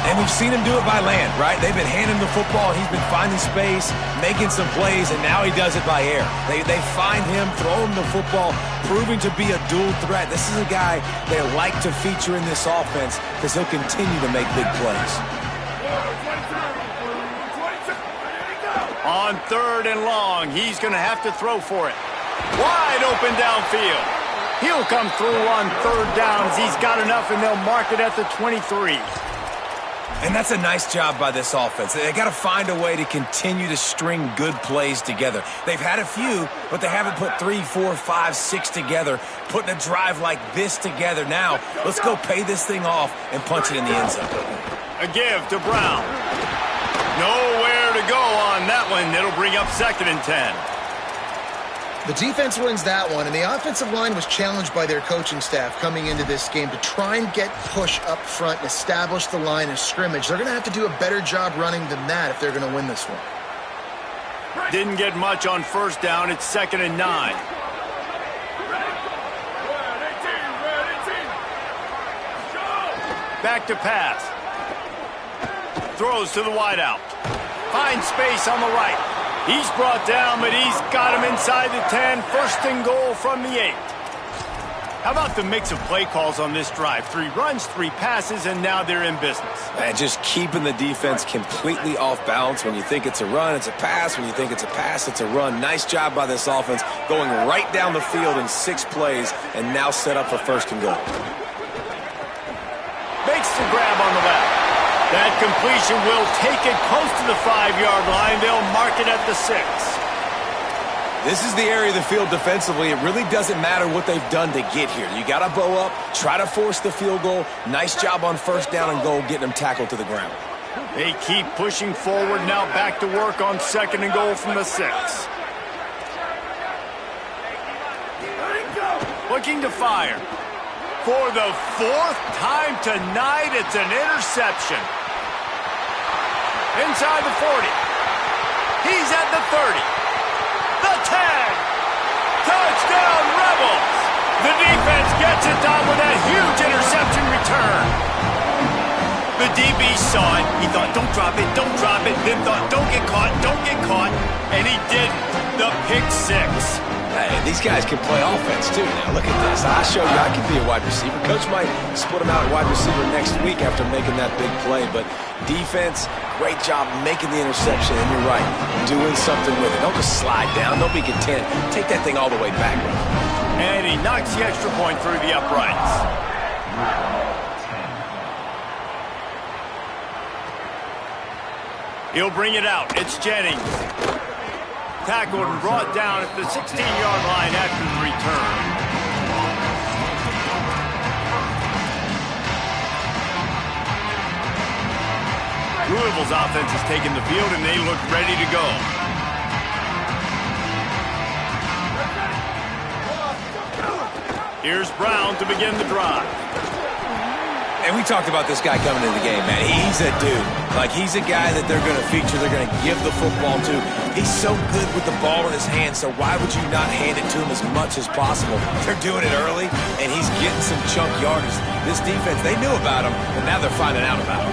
Speaker 4: And we've seen him do it by land, right? They've been handing the football, he's been finding space, making some plays, and now he does it by air. They find him, throw him the football, proving to be a dual threat. This is a guy they like to feature in this offense because he'll continue to make big plays.
Speaker 1: On third and long, he's going to have to throw for it. Wide open downfield. He'll come through on third downs. He's got enough, and they'll mark it at the 23.
Speaker 4: And that's a nice job by this offense. They got to find a way to continue to string good plays together. They've had a few, but they haven't put 3, 4, 5, 6 together, putting a drive like this together. Now, let's go pay this thing off and punch it in the end zone.
Speaker 1: A give to Brown. Nowhere to go on that one. It'll bring up second and 10.
Speaker 3: The defense wins that one, and the offensive line was challenged by their coaching staff coming into this game to try and get push up front and establish the line of scrimmage. They're going to have to do a better job running than that if they're going to win this one.
Speaker 1: Didn't get much on first down. It's second and 9. Back to pass. Throws to the wideout. Finds space on the right. He's brought down, but he's got him inside the 10. First and goal from the 8. How about the mix of play calls on this drive? 3 runs, 3 passes, and now they're in business.
Speaker 4: And just keeping the defense completely off balance. When you think it's a run, it's a pass. When you think it's a pass, it's a run. Nice job by this offense, going right down the field in 6 plays, and now set up for first and goal.
Speaker 1: Makes the grab on the back. That completion will take it close to the 5-yard line. They'll mark it at the 6.
Speaker 4: This is the area of the field defensively. It really doesn't matter what they've done to get here. You got to bow up, try to force the field goal. Nice job on first down and goal, getting them tackled to the ground.
Speaker 1: They keep pushing forward. Now back to work on second and goal from the 6. Looking to fire. For the 4th time tonight, it's an interception. Inside the 40. He's at the 30. The 10. Touchdown, Rebels. The defense gets it done with that huge interception return. The DB saw it. He thought, don't drop it, don't drop it. Then thought, don't get caught, don't get caught. And he didn't. The pick 6.
Speaker 4: Hey, these guys can play offense, too. Now, look at this. I showed you I can be a wide receiver. Coach might split him out at wide receiver next week after making that big play. But defense, great job making the interception. And you're right, doing something with it. Don't just slide down. Don't be content. Take that thing all the way back.
Speaker 1: And he knocks the extra point through the uprights. He'll bring it out. It's Jennings. Tackled and brought down at the 16-yard line after the return. Louisville's offense has taken the field, and they look ready to go. Here's Brown to begin the drive.
Speaker 4: And we talked about this guy coming into the game, man. He's a dude. Like, he's a guy that they're going to feature, they're going to give the football to. He's so good with the ball in his hand, so why would you not hand it to him as much as possible? They're doing it early, and he's getting some chunk yardage. This defense, they knew about him, but now they're finding out about him.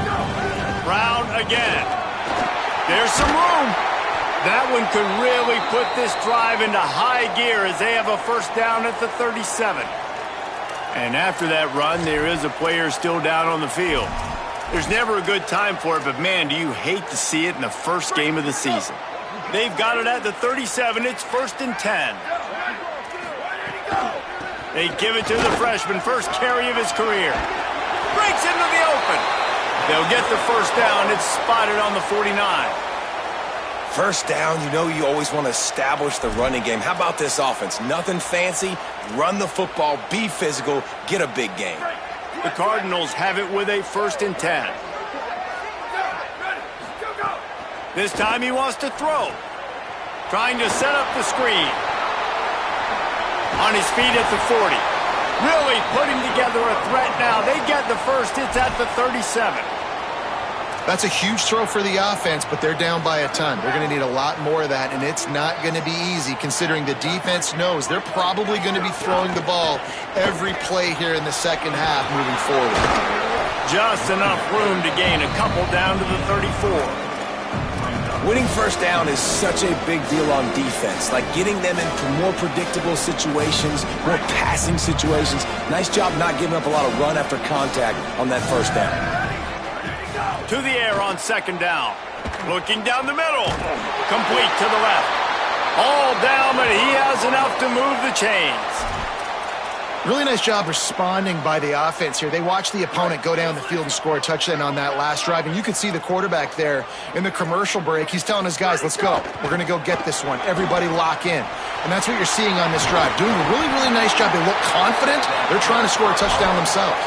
Speaker 1: Brown again. There's some room. That one could really put this drive into high gear as they have a first down at the 37. And after that run, there is a player still down on the field. There's never a good time for it, but man, do you hate to see it in the first game of the season. They've got it at the 37. It's 1st and 10. They give it to the freshman, first carry of his career. Breaks into the open. They'll get the first down. It's spotted on the 49.
Speaker 4: First down, you know you always want to establish the running game. How about this offense? Nothing fancy. Run the football, be physical, get a big game.
Speaker 1: The Cardinals have it with a 1st and 10. This time he wants to throw. Trying to set up the screen. On his feet at the 40. Really putting together a threat now. They get the first. It's at the 37.
Speaker 3: That's a huge throw for the offense, but they're down by a ton. They're going to need a lot more of that, and it's not going to be easy considering the defense knows they're probably going to be throwing the ball every play here in the second half moving forward.
Speaker 1: Just enough room to gain a couple down to the 34.
Speaker 4: Winning first down is such a big deal on defense, like getting them into more predictable situations, more passing situations. Nice job not giving up a lot of run after contact on that first down.
Speaker 1: To the air on 2nd down. Looking down the middle. Complete to the left. All down, but he has enough to move the chains.
Speaker 3: Really nice job responding by the offense here. They watched the opponent go down the field and score a touchdown on that last drive, and you could see the quarterback there in the commercial break. He's telling his guys, let's go. We're going to go get this one. Everybody lock in. And that's what you're seeing on this drive. Doing a really, really nice job. They look confident. They're trying to score a touchdown themselves.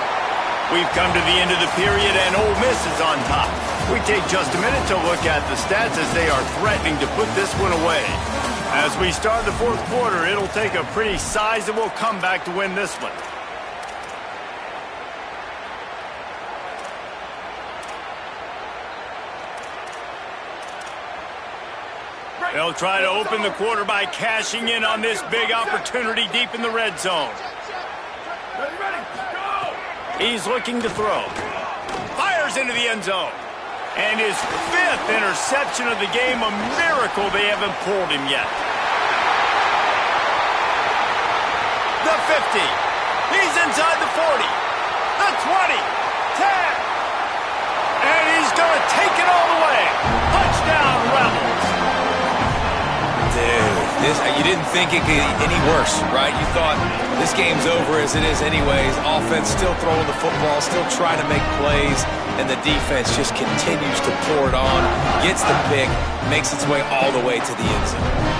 Speaker 1: We've come to the end of the period, and Ole Miss is on top. We take just a minute to look at the stats as they are threatening to put this one away. As we start the 4th quarter, it'll take a pretty sizable comeback to win this one. They'll try to open the quarter by cashing in on this big opportunity deep in the red zone. He's looking to throw. Fires into the end zone. And his 5th interception of the game, a miracle they haven't pulled him yet. The 50. He's inside the 40. The 20. 10. And he's going to take it all the way. Touchdown, Rebels.
Speaker 4: Dude, you didn't think it could get any worse, right? You thought this game's over as it is anyways. Offense still throwing the football, still trying to make plays, and the defense just continues to pour it on, gets the pick, makes its way all the way to the end zone.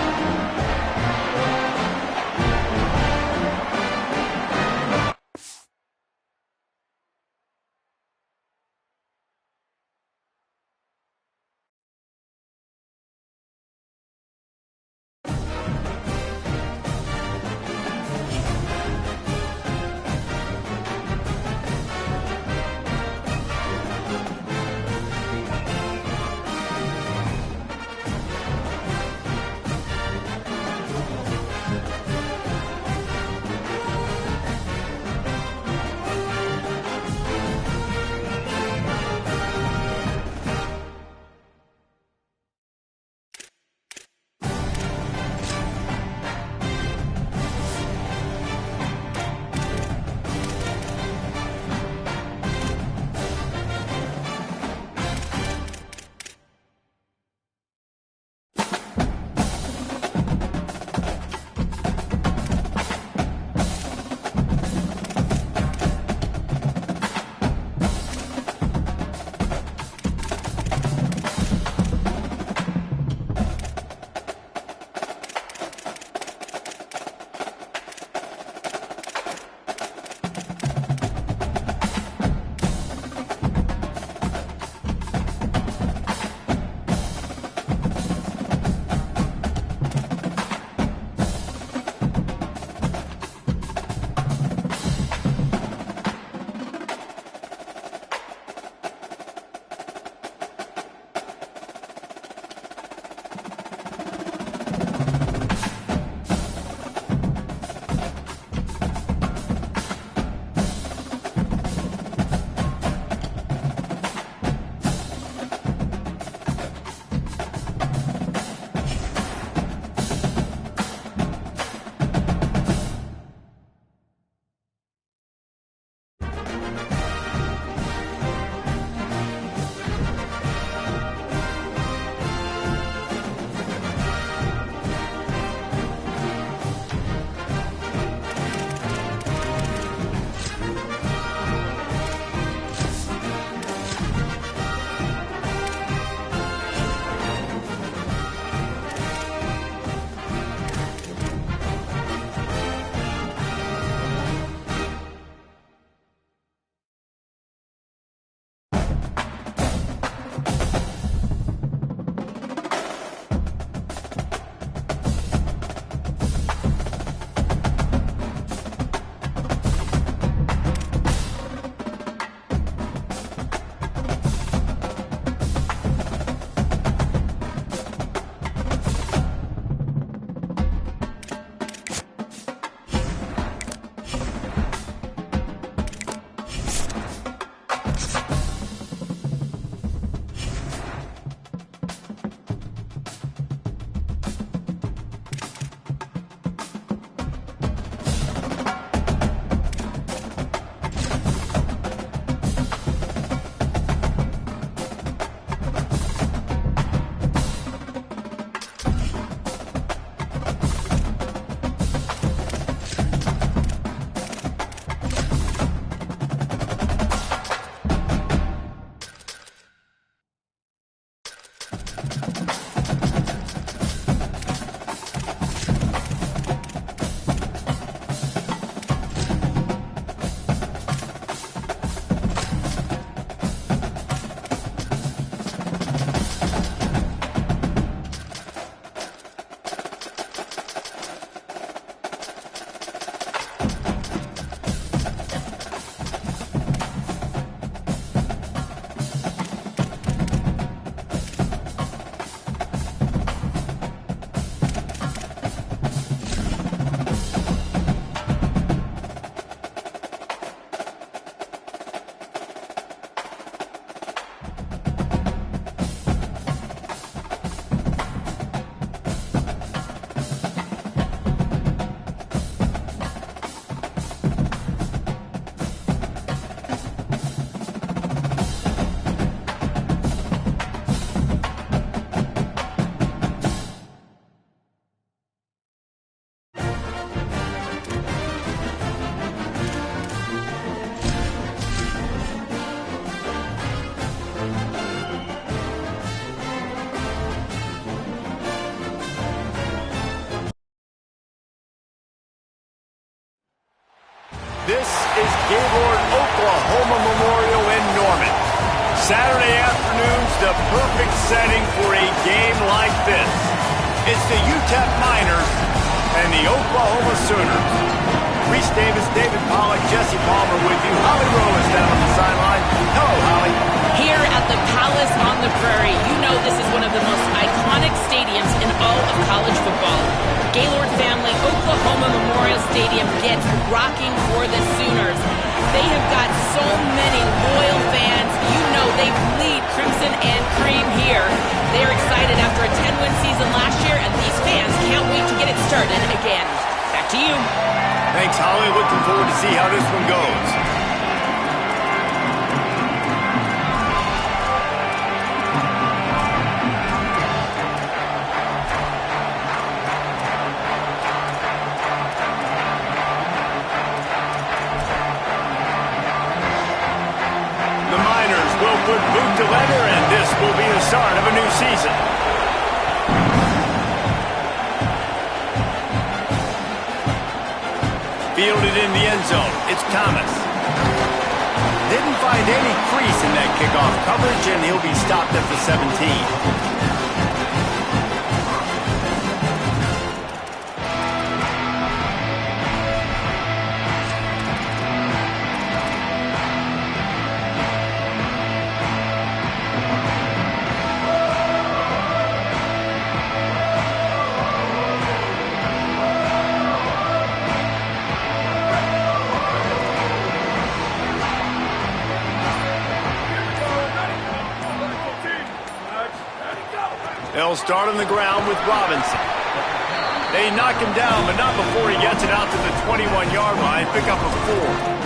Speaker 1: Gaylord Oklahoma Memorial in Norman. Saturday afternoon's the perfect setting for a game like this. It's the UTEP Miners and the Oklahoma Sooners. Reese Davis, David Pollack, Jesse Palmer with you. Holly Rowe is down on the sideline. Hello, Holly.
Speaker 2: Here at the Palace on the Prairie, you know this is one of the most iconic stadiums in all of college football. Gaylord family Oklahoma Memorial Stadium gets rocking for the Sooners. They have got so many loyal fans. You know they bleed crimson and cream here. They are excited after a 10-win season last year, and these fans can't wait to get it started again. Back to you.
Speaker 1: Thanks, Holly. Looking forward to see how this one goes. The Miners will put boot to leather, and this will be the start of a new season. Fielded in the end zone. It's Thomas. Didn't find any crease in that kickoff coverage, and he'll be stopped at the 17. They'll start on the ground with Robinson. They knock him down, but not before he gets it out to the 21-yard line. Pick up a 4.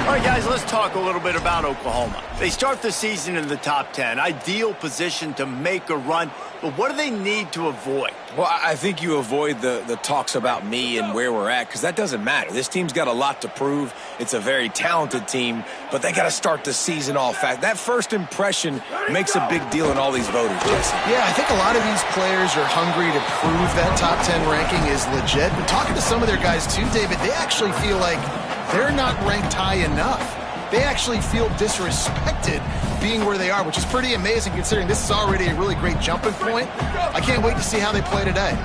Speaker 1: All right, guys, let's talk a little bit about Oklahoma. They start the season in the top 10. Ideal position to make a run, but what do they need to avoid?
Speaker 4: Well, I think you avoid the talks about me and where we're at, because that doesn't matter. This team's got a lot to prove. It's a very talented team, but they got to start the season off fast. That first impression makes a big deal in all these voters, Jesse.
Speaker 3: Yeah, I think a lot of these players are hungry to prove that top 10 ranking is legit. But talking to some of their guys too, David, they actually feel like they're not ranked high enough. They actually feel disrespected being where they are, which is pretty amazing considering this is already a really great jumping point. I can't wait to see how they play today.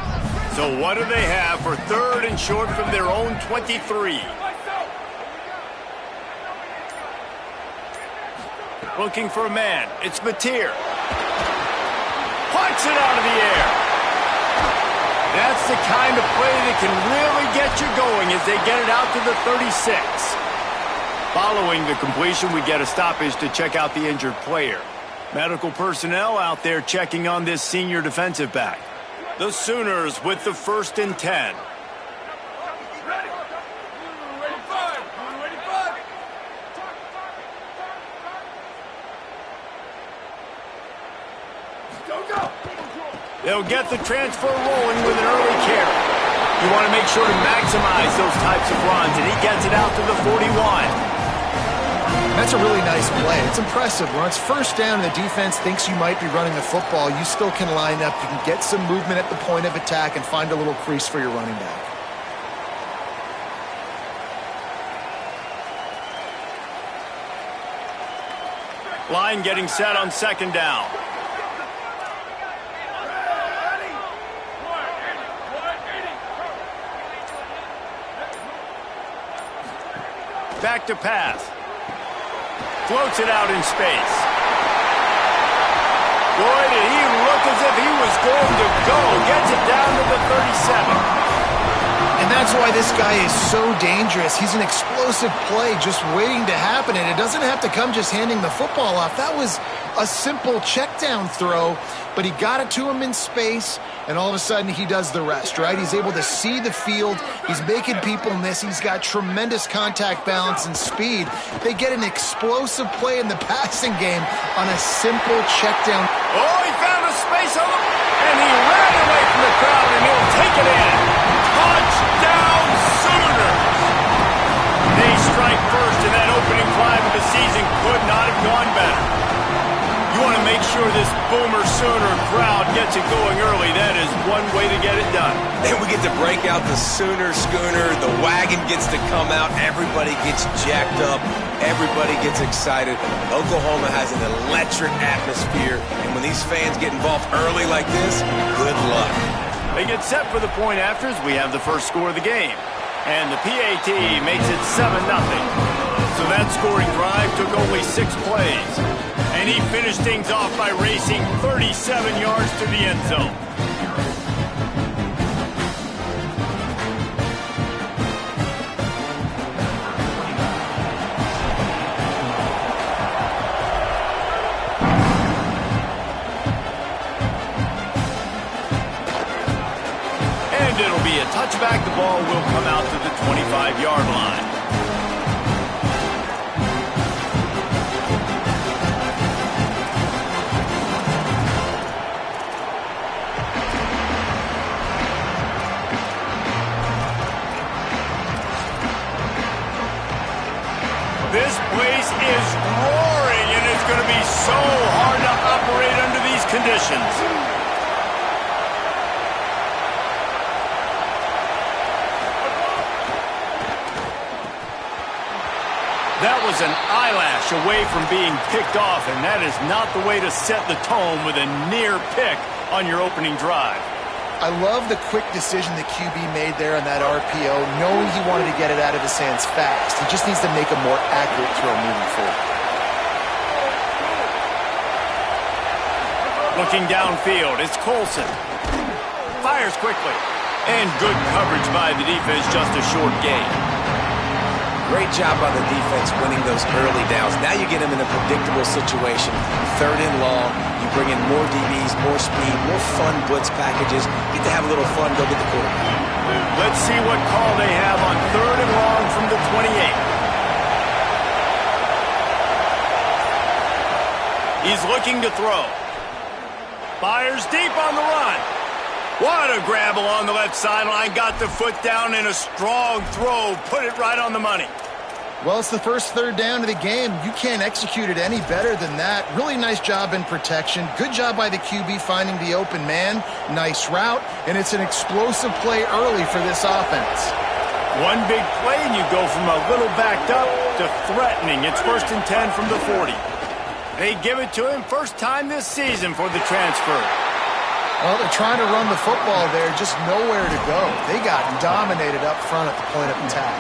Speaker 1: So what do they have for 3rd and short from their own 23? Looking for a man. It's Mateer. Punch it out of the air. That's the kind of play that can really get you going as they get it out to the 36. Following the completion, we get a stoppage to check out the injured player. Medical personnel out there checking on this senior defensive back. The Sooners with the 1st and 10. They'll get the transfer rolling with an early carry. You want to make sure to maximize those types of runs, and he gets it out to the 41.
Speaker 3: That's a really nice play. It's impressive. When it's 1st down and the defense thinks you might be running the football, you still can line up. You can get some movement at the point of attack and find a little crease for your running back.
Speaker 1: Line getting set on 2nd down. Back to pass. Floats it out in space. Boy, did he look as if he was going to go. Gets it down to the 37.
Speaker 3: And that's why this guy is so dangerous. He's an explosive play just waiting to happen, and it doesn't have to come just handing the football off. That was a simple check down throw, but he got it to him in space, and all of a sudden he does the rest, right? He's able to see the field. He's making people miss. He's got tremendous contact balance and speed. They get an explosive play in the passing game on a simple check down.
Speaker 1: Oh, he found a space on the... and he ran away from the crowd, and he'll take it in. Touchdown, Sooners! They strike first, and that opening drive of the season could not have gone better. You want to make sure this Boomer Sooner crowd gets it going early, that is one way to get it done.
Speaker 4: Then we get to break out the Sooner schooner. The wagon gets to come out. Everybody gets jacked up. Everybody gets excited. Oklahoma has an electric atmosphere, and when these fans get involved early like this, good luck.
Speaker 1: They get set for the point afters. We have the first score of the game, and the PAT makes it 7-0. So that scoring drive took only 6 plays, and he finished things off by racing 37 yards to the end zone. It'll be a touchback. The ball will come out to the 25-yard line. This place is roaring, and it's going to be so hard to operate under these conditions. That was an eyelash away from being picked off, and that is not the way to set the tone with a near pick on your opening drive.
Speaker 3: I love the quick decision the QB made there on that RPO, knowing he wanted to get it out of his hands fast. He just needs to make a more accurate throw moving forward.
Speaker 1: Looking downfield, it's Colson. Fires quickly. And good coverage by the defense, just a short gain.
Speaker 4: Great job by the defense winning those early downs. Now you get them in a predictable situation. 3rd and long. You bring in more DBs, more speed, more fun blitz packages. Get to have a little fun, go get the quarterback.
Speaker 1: Let's see what call they have on 3rd and long from the 28. He's looking to throw. Fires deep on the run. What a grab along the left sideline. Got the foot down in a strong throw. Put it right on the money.
Speaker 3: Well, it's the first 3rd down of the game. You can't execute it any better than that. Really nice job in protection. Good job by the QB finding the open man. Nice route. And it's an explosive play early for this offense.
Speaker 1: One big play, and you go from a little backed up to threatening. It's 1st and 10 from the 40. They give it to him first time this season for the transfer.
Speaker 3: Well, they're trying to run the football there, just nowhere to go. They got dominated up front at the point of attack.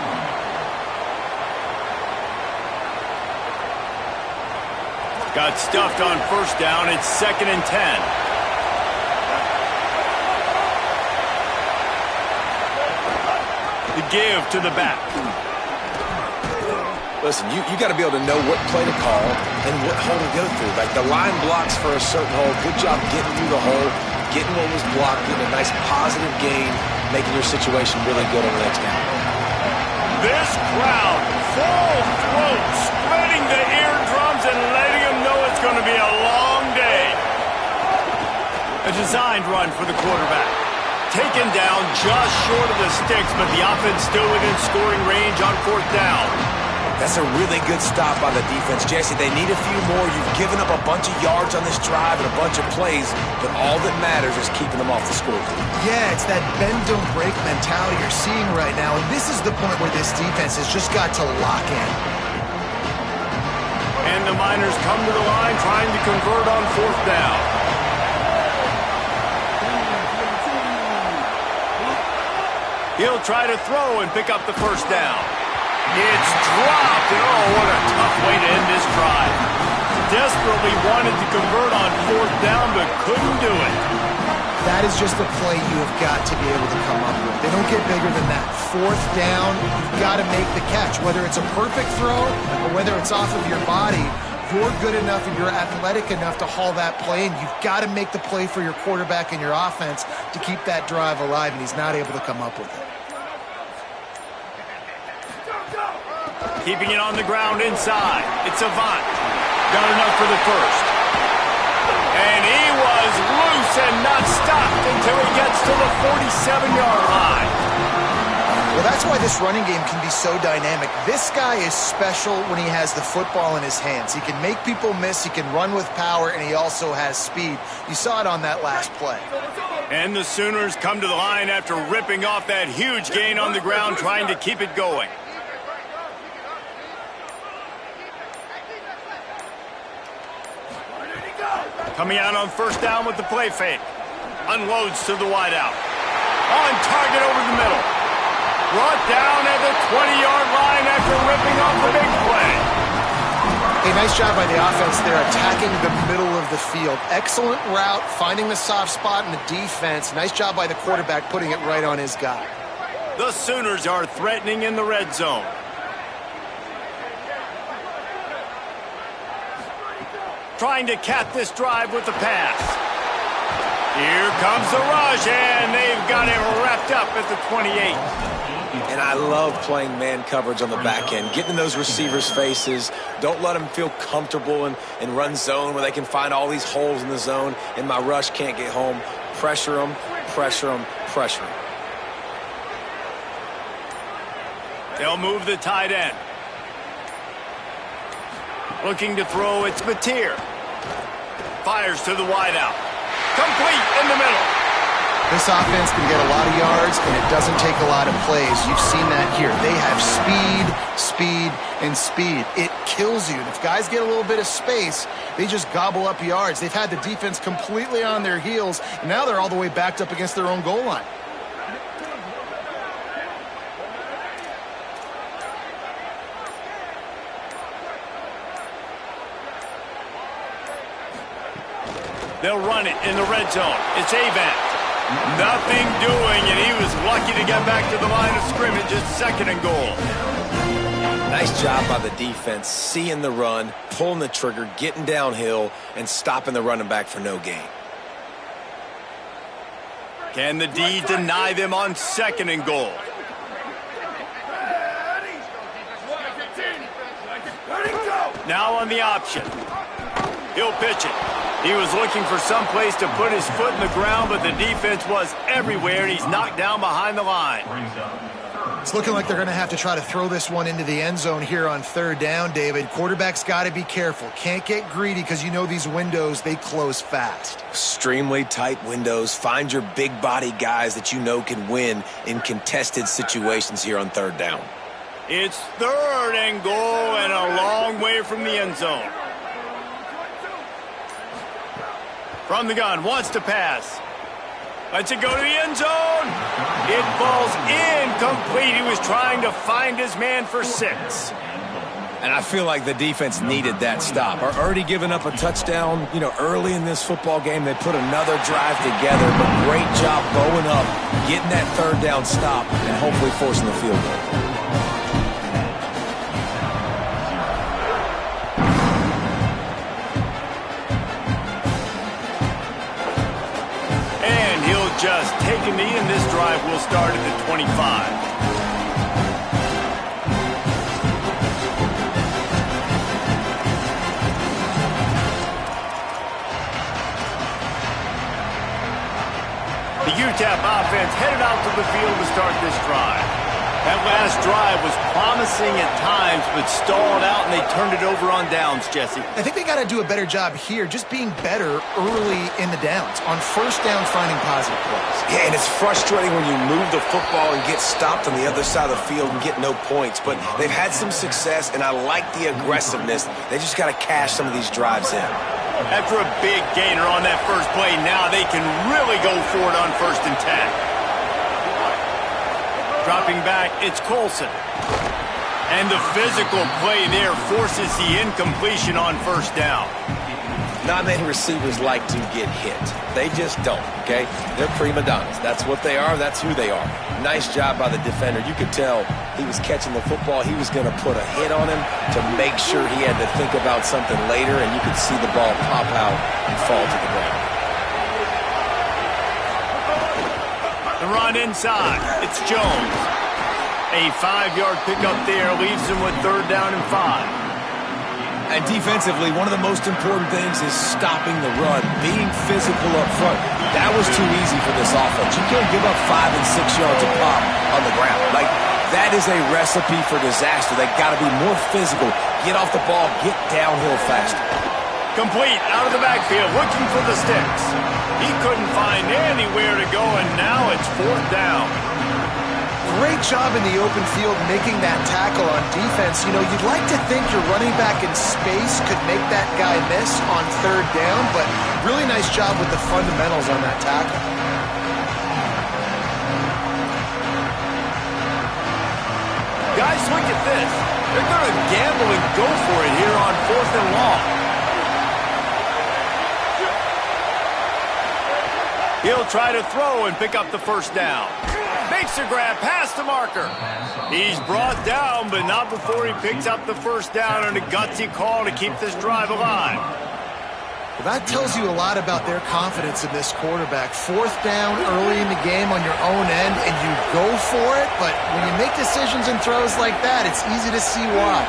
Speaker 1: Got stuffed on 1st down. It's 2nd and 10. The give to the back.
Speaker 4: Listen, you got to be able to know what play to call and what hole to go through. Like the line blocks for a certain hole. Good job getting through the hole, getting what was blocked, getting a nice positive gain, making your situation really good on the next down.
Speaker 1: This crowd, full throat, spreading the eardrums and letting them know it's going to be a long day. A designed run for the quarterback. Taken down just short of the sticks, but the offense still within scoring range on 4th down.
Speaker 4: That's a really good stop by the defense. Jesse, they need a few more. You've given up a bunch of yards on this drive and a bunch of plays, but all that matters is keeping them off the scoreboard.
Speaker 3: Yeah, it's that bend, don't break mentality you're seeing right now, and this is the point where this defense has just got to lock in.
Speaker 1: And the Miners come to the line trying to convert on 4th down. He'll try to throw and pick up the 1st down. It's dropped, and oh, what a tough way to end this drive. Desperately wanted to convert on 4th down, but couldn't do it.
Speaker 3: That is just a play you have got to be able to come up with. They don't get bigger than that. 4th down, you've got to make the catch. Whether it's a perfect throw or whether it's off of your body, you're good enough and you're athletic enough to haul that play, and you've got to make the play for your quarterback and your offense to keep that drive alive, and he's not able to come up with it.
Speaker 1: Keeping it on the ground inside. It's Avant. Got enough for the 1st. And he was loose and not stopped until he gets to the 47-yard line.
Speaker 3: Well, that's why this running game can be so dynamic. This guy is special when he has the football in his hands. He can make people miss, he can run with power, and he also has speed. You saw it on that last play.
Speaker 1: And the Sooners come to the line after ripping off that huge gain on the ground, trying to keep it going. Coming out on first down with the play fake. Unloads to the wideout. On target over the middle. Brought down at the 20-yard line after ripping off the big play.
Speaker 3: Hey, nice job by the offense there, attacking the middle of the field. Excellent route, finding the soft spot in the defense. Nice job by the quarterback putting it right on his guy.
Speaker 1: The Sooners are threatening in the red zone. Trying to cap this drive with the pass. Here comes the rush, and they've got him wrapped up at the 28.
Speaker 4: And I love playing man coverage on the back end, getting in those receivers' faces. Don't let them feel comfortable in run zone where they can find all these holes in the zone, and my rush can't get home. Pressure them, pressure them, pressure them.
Speaker 1: They'll move the tight end. Looking to throw, it's Mateer. Fires to the wideout. Complete in the middle.
Speaker 3: This offense can get a lot of yards, and it doesn't take a lot of plays. You've seen that here. They have speed, speed, and speed. It kills you. And if guys get a little bit of space, they just gobble up yards. They've had the defense completely on their heels, and now they're all the way backed up against their own goal line.
Speaker 1: They'll run it in the red zone. It's Avant. Nothing doing, and he was lucky to get back to the line of scrimmage. It's 2nd and goal.
Speaker 4: Nice job by the defense, seeing the run, pulling the trigger, getting downhill, and stopping the running back for no gain.
Speaker 1: Can the D deny them on 2nd and goal? Now on the option. He'll pitch it. He was looking for some place to put his foot in the ground, but the defense was everywhere, and he's knocked down behind the line.
Speaker 3: It's looking like they're going to have to try to throw this one into the end zone here on 3rd down, David. Quarterback's got to be careful. Can't get greedy because you know these windows, they close fast.
Speaker 4: Extremely tight windows. Find your big body guys that you know can win in contested situations here on 3rd down.
Speaker 1: It's 3rd and goal and a long way from the end zone. From the gun, wants to pass. Lets it go to the end zone. It falls incomplete. He was trying to find his man for 6.
Speaker 4: And I feel like the defense needed that stop. Are already giving up a touchdown, early in this football game. They put another drive together, but great job bowing up, getting that 3rd down stop, and hopefully forcing the field goal.
Speaker 1: Just take a knee, and this drive will start at the 25. The UTEP offense headed out to the field to start this drive. That last drive was promising at times, but stalled out, and they turned it over on downs, Jesse.
Speaker 3: I think they got to do a better job here, just being better early in the downs. On 1st down, finding positive plays.
Speaker 4: Yeah, and it's frustrating when you move the football and get stopped on the other side of the field and get no points. But they've had some success, and I like the aggressiveness. They just got to cash some of these drives in.
Speaker 1: After a big gainer on that first play, now they can really go for it on 1st and 10. Dropping back, it's Colson. And the physical play there forces the incompletion on 1st down.
Speaker 4: Not many receivers like to get hit. They just don't, okay? They're prima donnas. That's what they are. That's who they are. Nice job by the defender. You could tell he was catching the football. He was going to put a hit on him to make sure he had to think about something later, and you could see the ball pop out and fall to the ground.
Speaker 1: The run inside. It's Jones. A 5-yard pickup there leaves him with 3rd down and 5.
Speaker 4: And defensively, one of the most important things is stopping the run, being physical up front. That was too easy for this offense. You can't give up 5 and 6 yards a pop on the ground. Like, That is a recipe for disaster. They got to be more physical, get off the ball, get downhill faster.
Speaker 1: Complete out of the backfield, looking for the sticks. He couldn't find anywhere to go, and now it's 4th down.
Speaker 3: Great job in the open field making that tackle on defense. You know, you'd like to think your running back in space could make that guy miss on 3rd down, but really nice job with the fundamentals on that tackle.
Speaker 1: Guys, look at this. They're going to gamble and go for it here on 4th and long. He'll try to throw and pick up the 1st down. Makes a grab past the marker. He's brought down, but not before he picks up the 1st down and a gutsy call to keep this drive alive.
Speaker 3: Well, that tells you a lot about their confidence in this quarterback. 4th down early in the game on your own end, and you go for it, but when you make decisions and throws like that, it's easy to see why.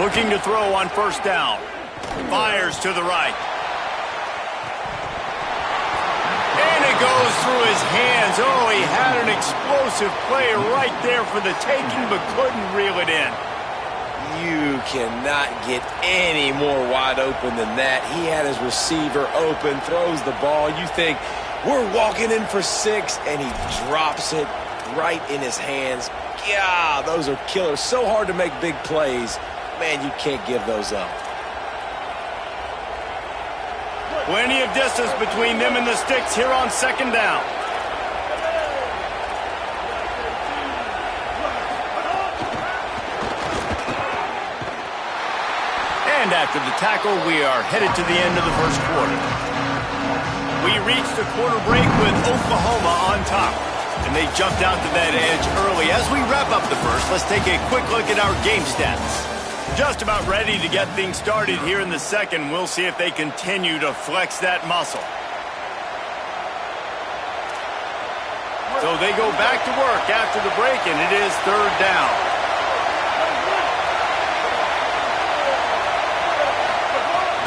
Speaker 1: Looking to throw on 1st down. Fires to the right. And it goes through his hands. Oh, he had an explosive play right there for the taking, but couldn't reel it in.
Speaker 4: You cannot get any more wide open than that. He had his receiver open, throws the ball. You think, we're walking in for 6, and he drops it right in his hands. Yeah, those are killers. So hard to make big plays. Man, you can't give those up.
Speaker 1: Plenty of distance between them and the sticks here on 2nd down. And after the tackle, we are headed to the end of the 1st quarter. We reached the quarter break with Oklahoma on top, and they jumped out to that edge early. As we wrap up the 1st, let's take a quick look at our game stats. Just about ready to get things started here in the 2nd. We'll see if they continue to flex that muscle. So they go back to work after the break, and it is 3rd down.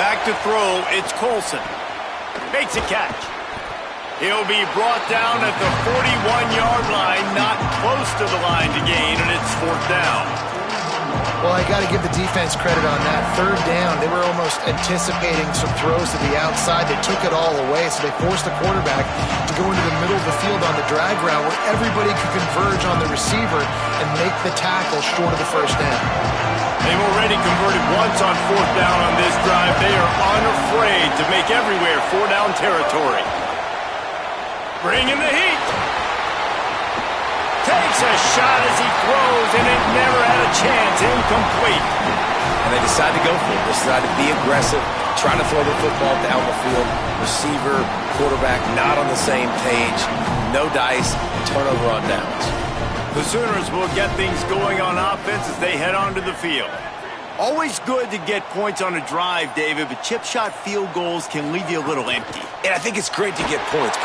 Speaker 1: Back to throw, it's Colson. Makes a catch. He'll be brought down at the 41-yard line, not close to the line to gain, and it's 4th down.
Speaker 3: Well, I got to give the defense credit on that. 3rd down, they were almost anticipating some throws to the outside. They took it all away, so they forced the quarterback to go into the middle of the field on the drag route where everybody could converge on the receiver and make the tackle short of the 1st down.
Speaker 1: They've already converted once on 4th down on this drive. They are unafraid to make everywhere 4-down territory. Bringing the heat. Takes a shot as he throws, and it never had a chance. Incomplete.
Speaker 4: And they decide to go for it. They decide to be aggressive, trying to throw the football down the field. Receiver, quarterback, not on the same page. No dice, turnover on downs.
Speaker 1: The Sooners will get things going on offense as they head onto the field. Always good to get points on a drive, David, but chip shot field goals can leave you a little empty.
Speaker 4: And I think it's great to get points.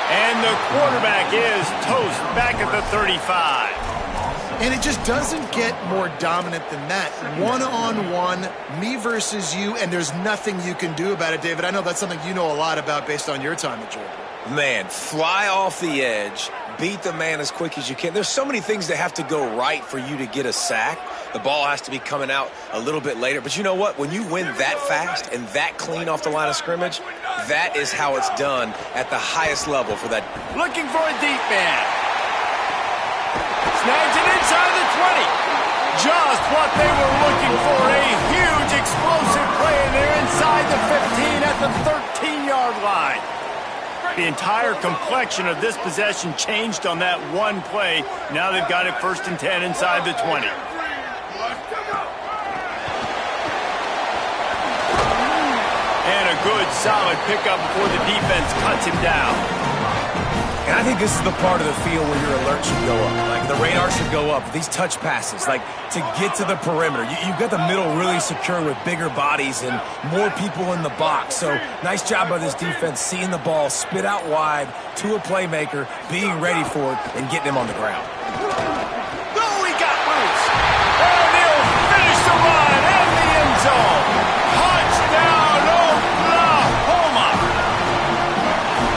Speaker 1: And the quarterback is toast back at the 35.
Speaker 3: And it just doesn't get more dominant than that. One-on-one, me versus you, and there's nothing you can do about it, David. I know that's something you know a lot about based on your time at Georgia.
Speaker 4: Man, fly off the edge, beat the man as quick as you can. There's so many things that have to go right for you to get a sack. The ball has to be coming out a little bit later. But you know what? When you win that fast and that clean off the line of scrimmage, that is how it's done at the highest level for that.
Speaker 1: Looking for a deep man. Snags it inside the 20. Just what they were looking for. A huge explosive play, and they're inside the 15 at the 13-yard line. The entire complexion of this possession changed on that one play. Now they've got it 1st and 10 inside the 20. And a good, solid pickup before the defense cuts him down.
Speaker 4: And I think this is the part of the field where your alert should go up. Like, the radar should go up. These touch passes, like, to get to the perimeter. You've got the middle really secure with bigger bodies and more people in the box. So, nice job by this defense, seeing the ball spit out wide to a playmaker, being ready for it, and getting him on the ground.
Speaker 1: Oh, he got loose. And he'll finish the run in the end zone. Touchdown, Oklahoma.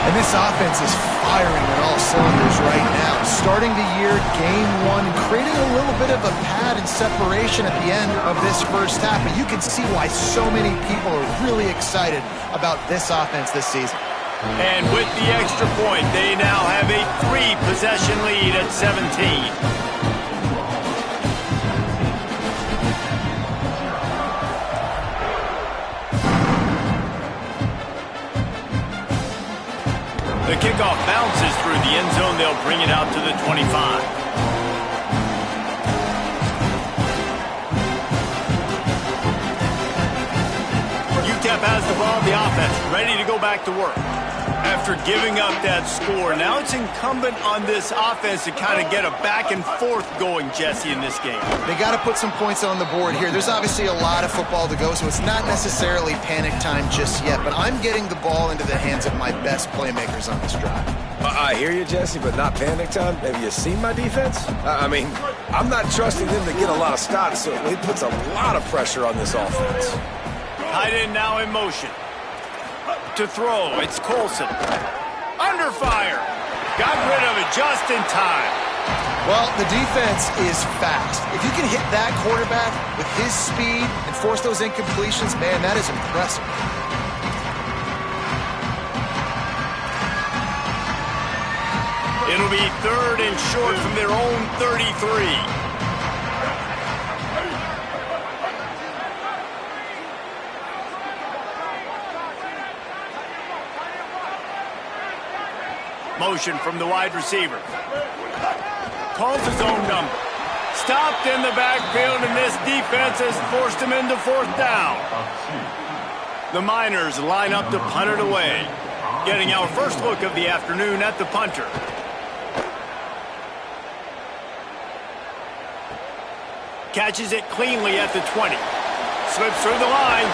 Speaker 3: And this offense is firing on all cylinders right now. Starting the year, game one, creating a little bit of a pad and separation at the end of this first half. But you can see why so many people are really excited about this offense this season.
Speaker 1: And with the extra point, they now have a 3-possession lead at 17. The kickoff bounces through the end zone. They'll bring it out to the 25. UTEP has the ball, the offense, ready to go back to work. After giving up that score, now it's incumbent on this offense to kind of get a back and forth going, Jesse, in this game.
Speaker 3: They got to put some points on the board here. There's obviously a lot of football to go, so it's not necessarily panic time just yet, but I'm getting the ball into the hands of my best playmakers on this drive.
Speaker 4: I hear you, Jesse, but not panic time. Have you seen my defense? I mean, I'm not trusting them to get a lot of stops, so it puts a lot of pressure on this offense.
Speaker 1: Tight end now in motion. To throw, it's Colson. Under fire. Got rid of it just in time.
Speaker 3: Well, the defense is fast. If you can hit that quarterback with his speed and force those incompletions, man, that is impressive.
Speaker 1: It'll be 3rd and short from their own 33. Motion from the wide receiver. Calls his own number. Stopped in the backfield, and this defense has forced him into 4th down. The Miners line up to punt it away. Getting our first look of the afternoon at the punter. Catches it cleanly at the 20. Slips through the line.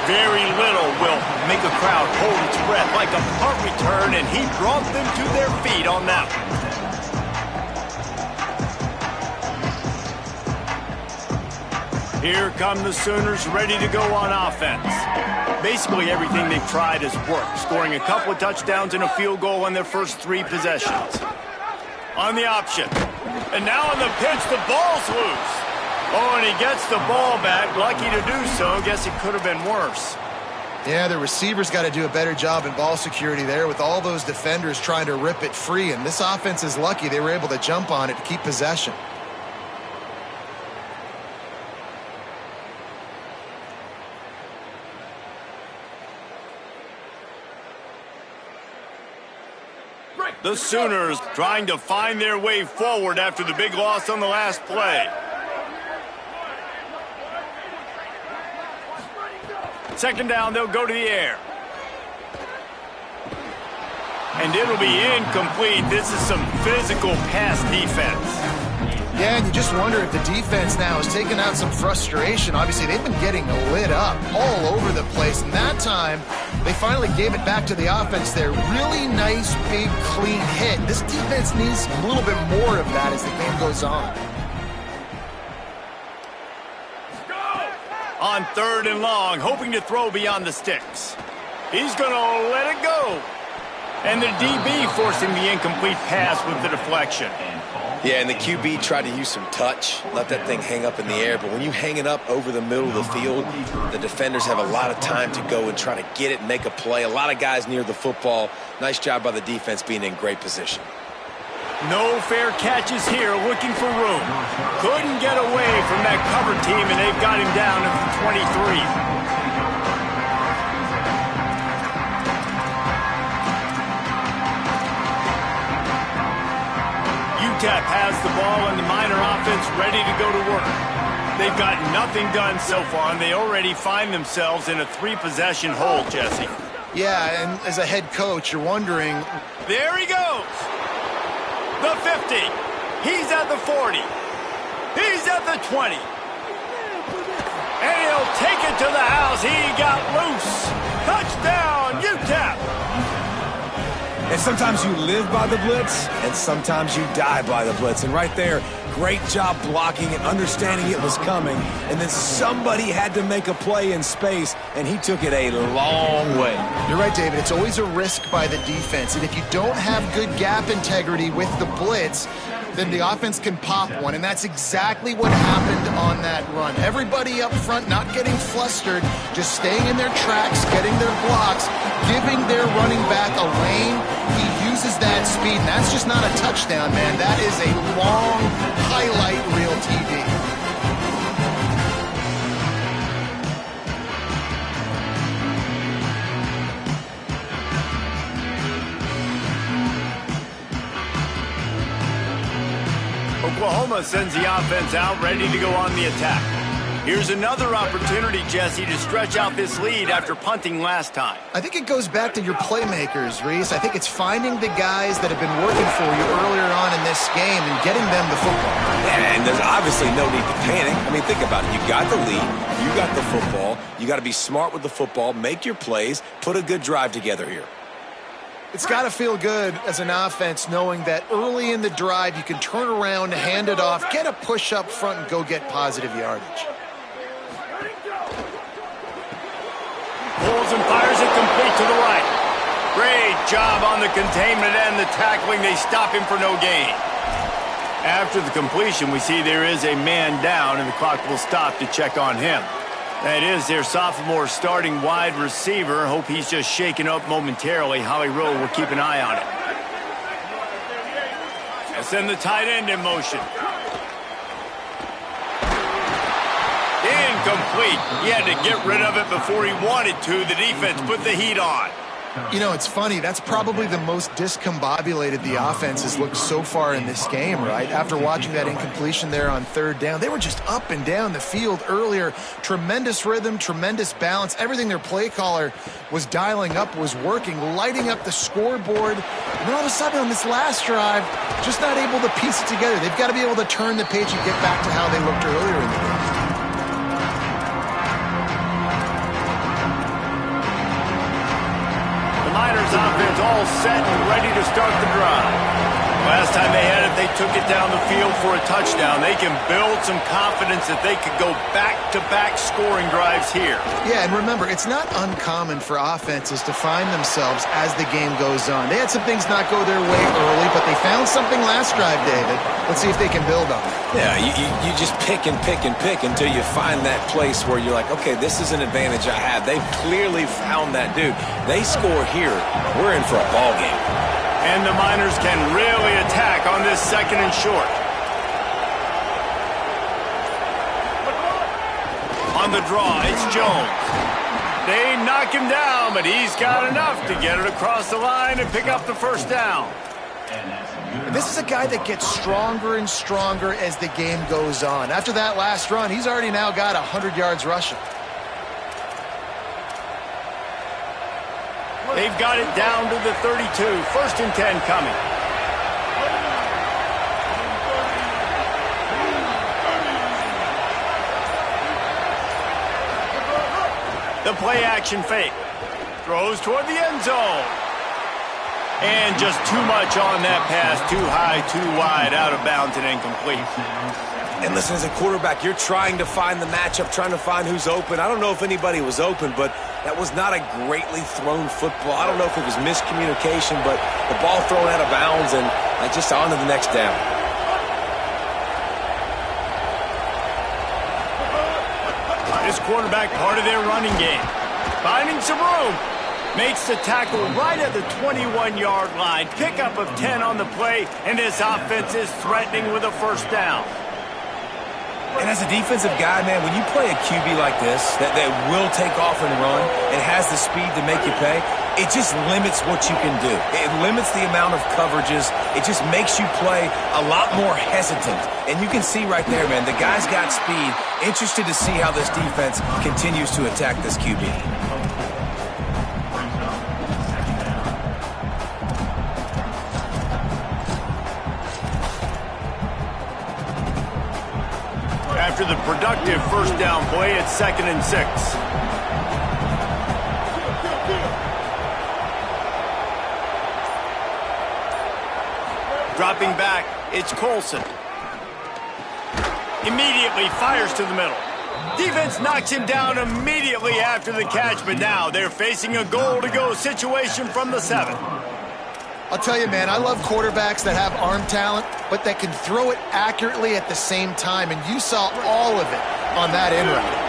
Speaker 1: Very little will make a crowd hold its breath like a punt return, and he brought them to their feet on that one. Here come the Sooners ready to go on offense. Basically everything they've tried has worked, scoring a couple of touchdowns and a field goal on their first 3 possessions. On the option. And now on the pitch, the ball's loose. Oh, and he gets the ball back. Lucky to do so. Guess it could have been worse.
Speaker 3: Yeah, the receivers got to do a better job in ball security there with all those defenders trying to rip it free. And this offense is lucky they were able to jump on it to keep possession.
Speaker 1: The Sooners trying to find their way forward after the big loss on the last play. Second down, they'll go to the air. And it'll be incomplete. This is some physical pass defense.
Speaker 3: Yeah, and you just wonder if the defense now has taken out some frustration. Obviously, they've been getting lit up all over the place. And that time, they finally gave it back to the offense there. Really nice, big, clean hit. This defense needs a little bit more of that as the game goes on.
Speaker 1: On 3rd and long, hoping to throw beyond the sticks. He's going to let it go. And the DB forcing the incomplete pass with the deflection.
Speaker 4: Yeah, and the QB tried to use some touch, let that thing hang up in the air. But when you hang it up over the middle of the field, the defenders have a lot of time to go and try to get it and make a play. A lot of guys near the football. Nice job by the defense being in great position.
Speaker 1: No fair catches here, looking for room. Couldn't get away from that cover team, and they've got him down at the 23. UTEP has the ball, and the Miner offense ready to go to work. They've got nothing done so far, and they already find themselves in a 3-possession hole, Jesse.
Speaker 3: Yeah, and as a head coach, you're wondering...
Speaker 1: There he goes! The 50. He's at the 40. He's at the 20. And he'll take it to the house. He got loose. Touchdown, UTEP!
Speaker 4: And sometimes you live by the blitz, and sometimes you die by the blitz. And right there, Great job blocking it, understanding it was coming, and then somebody had to make a play in space, and he took it a long way.
Speaker 3: You're right, David. It's always a risk by the defense, and if you don't have good gap integrity with the blitz, then the offense can pop one, and that's exactly what happened on that run. Everybody up front not getting flustered, just staying in their tracks, getting their blocks, giving their running back a lane. He uses that speed, and that's just not a touchdown, man. That is a long highlight reel TV.
Speaker 1: Oklahoma sends the offense out, ready to go on the attack. Here's another opportunity, Jesse, to stretch out this lead after punting last time.
Speaker 3: I think it goes back to your playmakers, Reese. I think it's finding the guys that have been working for you earlier on in this game and getting them the football.
Speaker 4: And there's obviously no need to panic. I mean, think about it. You got the lead. You got the football. You got to be smart with the football, make your plays, put a good drive together here.
Speaker 3: It's got to feel good as an offense knowing that early in the drive you can turn around, hand it off, get a push up front, and go get positive yardage.
Speaker 1: Pulls and fires it complete to the right. Great job on the containment and the tackling. They stop him for no gain. After the completion, we see there is a man down, and the clock will stop to check on him. That is their sophomore starting wide receiver. Hope he's just shaken up momentarily. Howie Rowe will keep an eye on it. And send the tight end in motion. Incomplete. He had to get rid of it before he wanted to. The defense put the heat on.
Speaker 3: You know, it's funny. That's probably the most discombobulated the offense has looked so far in this game, right? After watching that incompletion there on third down, they were just up and down the field earlier. Tremendous rhythm, tremendous balance. Everything their play caller was dialing up was working, lighting up the scoreboard. And then all of a sudden on this last drive, just not able to piece it together. They've got to be able to turn the page and get back to how they looked earlier in the game.
Speaker 1: Offense all set and ready to start the drive. Last time they had it, they took it down the field for a touchdown. They can build some confidence that they could go back-to-back scoring drives here.
Speaker 3: Yeah, and remember, it's not uncommon for offenses to find themselves as the game goes on. They had some things not go their way early, but they found something last drive, David. Let's see if they can build on it.
Speaker 4: Yeah, you just pick and pick and pick until you find that place where you're like, okay, this is an advantage I have. They've clearly found that dude. They score here, we're in for a ball game.
Speaker 1: And the Miners can really attack on this second and short. On the draw, it's Jones. They knock him down, but he's got enough to get it across the line and pick up the first down.
Speaker 3: This is a guy that gets stronger and stronger as the game goes on. After that last run, he's already now got 100 yards rushing.
Speaker 1: They've got it down to the 32. First and 10 coming. The play action fake. Throws toward the end zone. And just too much on that pass. Too high, too wide, out of bounds and incomplete.
Speaker 4: And listen, as a quarterback, you're trying to find the matchup, trying to find who's open. I don't know if anybody was open, but that was not a greatly thrown football. I don't know if it was miscommunication, but the ball thrown out of bounds and just on to the next down.
Speaker 1: This quarterback part of their running game. Finding some room. Makes the tackle right at the 21-yard line. Pickup of 10 on the play, and this offense is threatening with a first down.
Speaker 4: And as a defensive guy, man, when you play a QB like this that will take off and run and has the speed to make you pay, it just limits what you can do. It limits the amount of coverages. It just makes you play a lot more hesitant. And you can see right there, man, the guy's got speed. Interested to see how this defense continues to attack this QB.
Speaker 1: After the productive first down play, it's 2nd and 6. Dropping back, it's Colson. Immediately fires to the middle. Defense knocks him down immediately after the catch, but now they're facing a goal-to-go situation from the 7.
Speaker 3: I'll tell you, man, I love quarterbacks that have arm talent, but that can throw it accurately at the same time, and you saw all of it on that in route.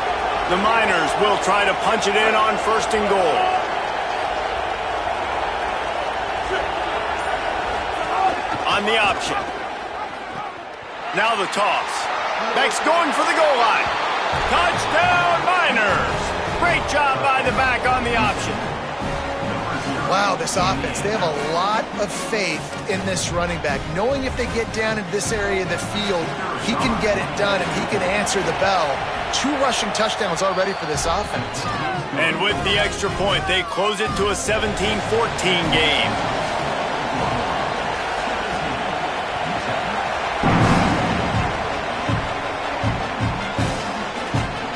Speaker 1: The Miners will try to punch it in on 1st and goal. On the option. Now the toss. Beck's going for the goal line. Touchdown, Miners! Great job by the back on the option.
Speaker 3: Wow, this offense, they have a lot of faith in this running back, knowing if they get down into this area of the field, he can get it done and he can answer the bell. 2 rushing touchdowns already for this offense.
Speaker 1: And with the extra point, they close it to a 17-14 game.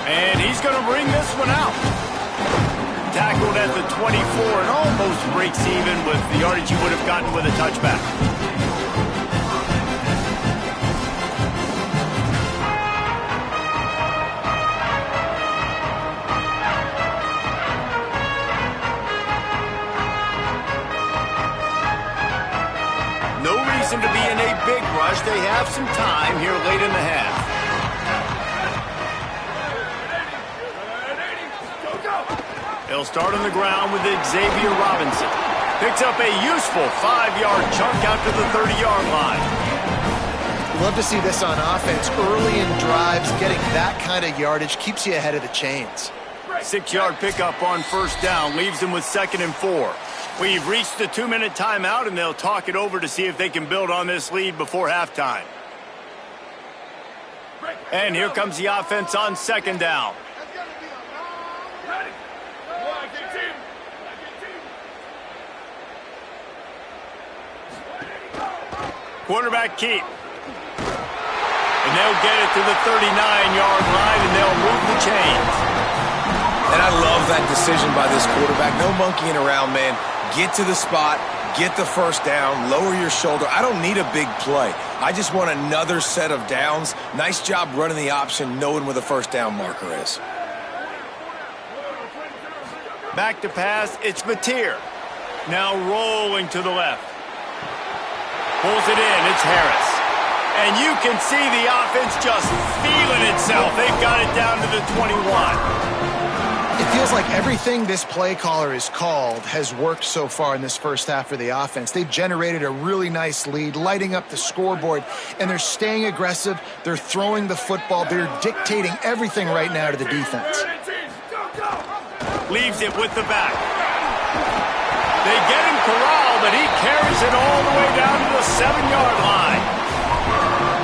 Speaker 1: And he's going to bring this one out. Tackled at the 24 and almost breaks even with the yardage he would have gotten with a touchback. No reason to be in a big rush. They have some time here late in the half. They'll start on the ground with Xavier Robinson. Picks up a useful 5-yard chunk out to the 30-yard line.
Speaker 3: Love to see this on offense. Early in drives, getting that kind of yardage keeps you ahead of the chains.
Speaker 1: 6-yard pickup on 1st down leaves them with 2nd and 4. We've reached the 2-minute timeout, and they'll talk it over to see if they can build on this lead before halftime. And here comes the offense on 2nd down. Quarterback keep. And they'll get it to the 39-yard line, and they'll move the chains.
Speaker 4: And I love that decision by this quarterback. No monkeying around, man. Get to the spot, get the 1st down, lower your shoulder. I don't need a big play. I just want another set of downs. Nice job running the option, knowing where the 1st down marker is.
Speaker 1: Back to pass, it's Mateer. Now rolling to the left. Pulls it in, it's Harris. And you can see the offense just feeling itself. They've got it down to the 21.
Speaker 3: It feels like everything this play caller has called has worked so far in this first half for the offense. They've generated a really nice lead, lighting up the scoreboard, and they're staying aggressive. They're throwing the football. They're dictating everything right now to the defense.
Speaker 1: Leaves it with the back. They get him corralled, but he carries it all the way down to the 7-yard line.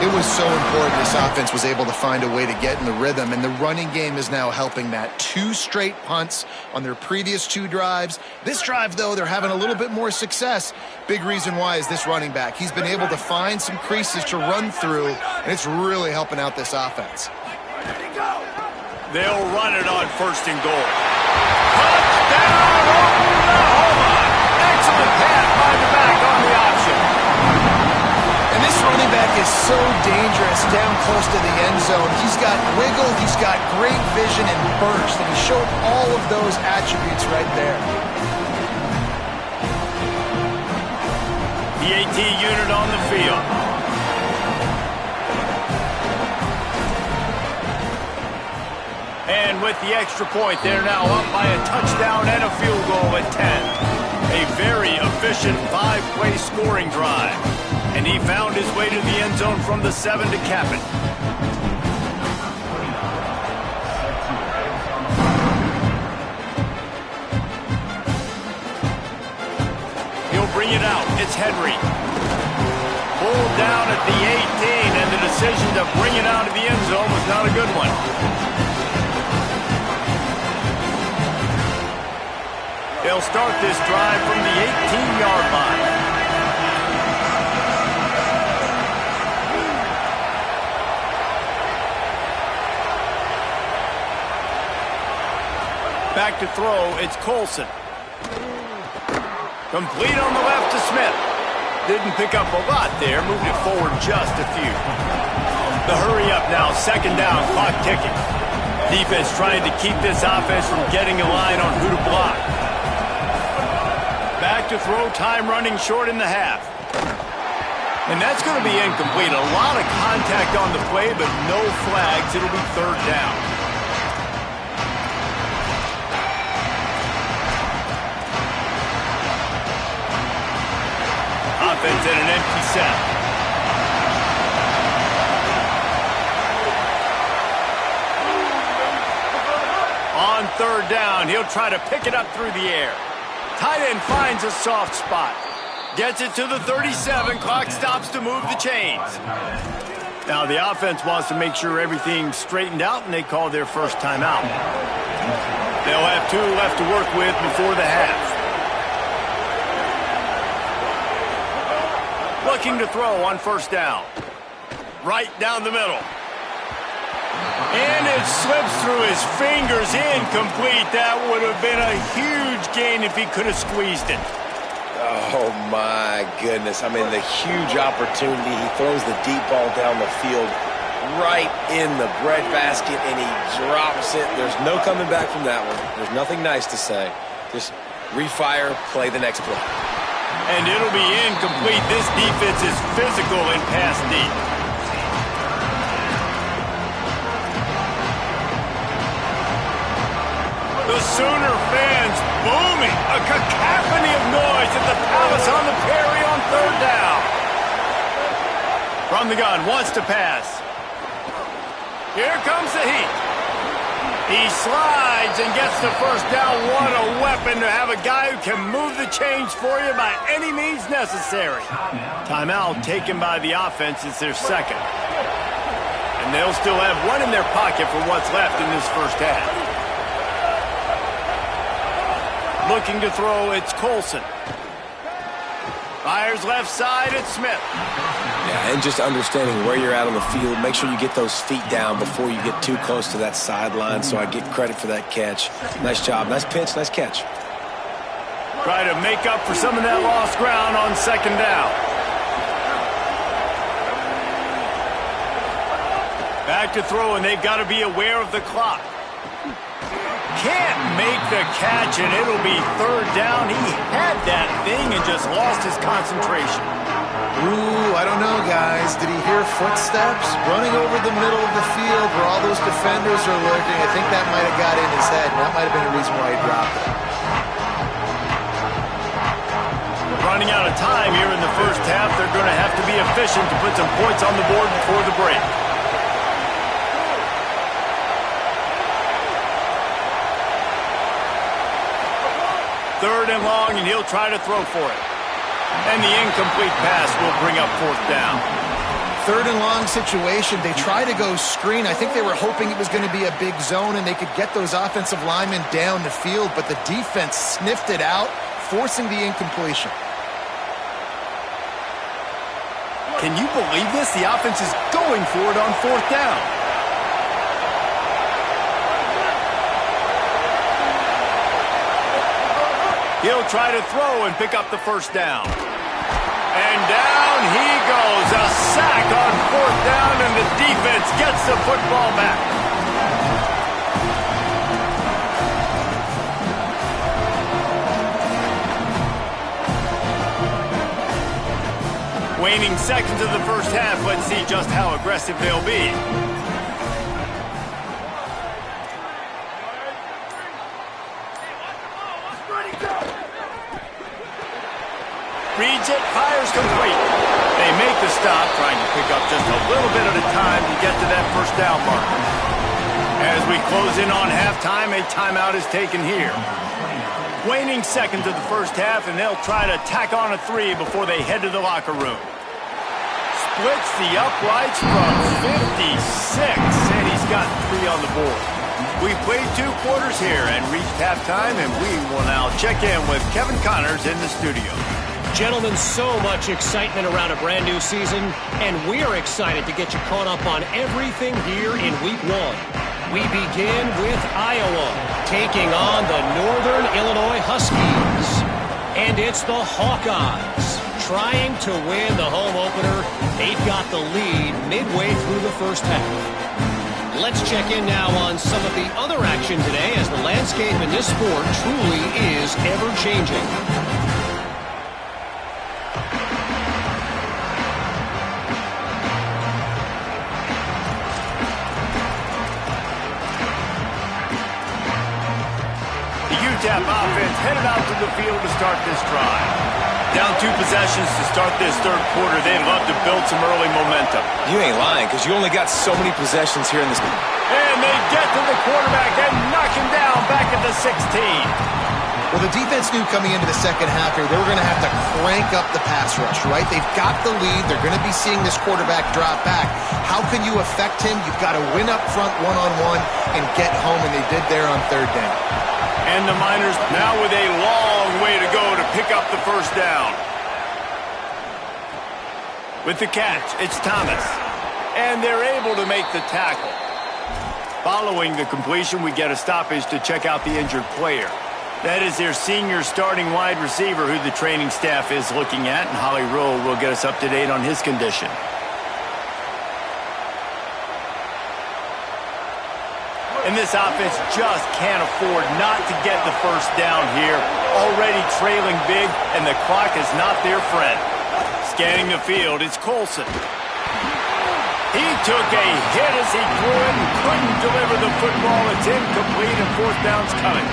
Speaker 3: It was so important this offense was able to find a way to get in the rhythm, and the running game is now helping that. 2 straight punts on their previous 2 drives. This drive, though, they're having a little bit more success. Big reason why is this running back. He's been able to find some creases to run through, and it's really helping out this offense.
Speaker 1: They'll run it on 1st and goal. Touchdown, Oklahoma! Excellent pass by the back on the option.
Speaker 3: And this running back is so dangerous down close to the end zone. He's got wiggle, he's got great vision and burst, and he showed all of those attributes right there.
Speaker 1: The AT unit on the field. And with the extra point, they're now up by a touchdown and a field goal at 10. A very efficient 5-play scoring drive. And he found his way to the end zone from the 7 to cap it. He'll bring it out. It's Henry. Pulled down at the 18, and the decision to bring it out of the end zone was not a good one. They'll start this drive from the 18-yard line. Back to throw, it's Colson. Complete on the left to Smith. Didn't pick up a lot there, moved it forward just a few. The hurry up now, second down, clock ticking. Defense trying to keep this offense from getting a line on who to block. Back to throw, time running short in the half. And that's going to be incomplete. A lot of contact on the play, but no flags. It'll be third down. Offense in an empty set. On third down, he'll try to pick it up through the air. Tight end finds a soft spot. Gets it to the 37. Clock stops to move the chains. Now the offense wants to make sure everything's straightened out, and they call their first timeout. They'll have 2 left to work with before the half. Looking to throw on first down. Right down the middle. And it slips through his fingers, incomplete. That would have been a huge gain if he could have squeezed it.
Speaker 4: Oh, my goodness. I mean, the huge opportunity. He throws the deep ball down the field right in the breadbasket, and he drops it. There's no coming back from that one. There's nothing nice to say. Just refire, play the next play.
Speaker 1: And it'll be incomplete. This defense is physical and pass deep. The Sooner fans booming. A cacophony of noise at the Palace on the Perry on third down. From the gun, wants to pass. Here comes the heat. He slides and gets the first down. What a weapon to have a guy who can move the chains for you by any means necessary. Timeout taken by the offense. It's their second. And they'll still have one in their pocket for what's left in this first half. Looking to throw, it's Colson. Fires left side, it's Smith.
Speaker 4: Yeah, and just understanding where you're at on the field. Make sure you get those feet down before you get too close to that sideline, so I get credit for that catch. Nice job, nice pitch, nice catch.
Speaker 1: Try to make up for some of that lost ground on second down. Back to throw, and they've got to be aware of the clock. Can't make the catch, and it'll be third down. He had that thing and just lost his concentration.
Speaker 3: Ooh, I don't know, guys. Did he hear footsteps running over the middle of the field where all those defenders are lurking? I think that might have got in his head, and that might have been the reason why he dropped it.
Speaker 1: Running out of time here in the first half. They're going to have to be efficient to put some points on the board before the break. Third and long, and he'll try to throw for it. And the incomplete pass will bring up fourth down.
Speaker 3: Third and long situation. They try to go screen. I think they were hoping it was going to be a big zone and they could get those offensive linemen down the field, but the defense sniffed it out, forcing the incompletion.
Speaker 1: Can you believe this? The offense is going for it on fourth down. He'll try to throw and pick up the first down. And down he goes. A sack on fourth down, and the defense gets the football back. Waning seconds of the first half. Let's see just how aggressive they'll be. Reads it, fires complete. They make the stop, trying to pick up just a little bit at a time to get to that first down marker. As we close in on halftime, a timeout is taken here. Waning seconds of the first half, and they'll try to tack on a 3 before they head to the locker room. Splits the uprights from 56, and he's got 3 on the board. We played 2 quarters here and reached halftime, and we will now check in with Kevin Connors in the studio.
Speaker 5: Gentlemen, so much excitement around a brand new season, and we're excited to get you caught up on everything here in Week 1. We begin with Iowa, taking on the Northern Illinois Huskies. And it's the Hawkeyes, trying to win the home opener They've got the lead midway through the first half. Let's check in now on some of the other action today, as the landscape in this sport truly is ever-changing.
Speaker 1: The UTEP offense headed out to the field to start this drive. Down 2 possessions to start this third quarter. They'd love to build some early momentum.
Speaker 4: You ain't lying, because you only got so many possessions here in this game.
Speaker 1: And they get to the quarterback and knock him down back at the 16.
Speaker 3: Well, the defense knew coming into the second half here they were going to have to crank up the pass rush, right? They've got the lead. They're going to be seeing this quarterback drop back. How can you affect him? You've got to win up front one-on-one and get home, and they did there on third down.
Speaker 1: And the Miners now with a long way to go to pick up the first down. With the catch, it's Thomas. And they're able to make the tackle. Following the completion, we get a stoppage to check out the injured player. That is their senior starting wide receiver who the training staff is looking at, and Holly Rowe will get us up to date on his condition. And this offense just can't afford not to get the first down here. Already trailing big, and the clock is not their friend. Scanning the field, it's Colson. He took a hit as he threw it and couldn't deliver the football. It's incomplete, and fourth down's coming.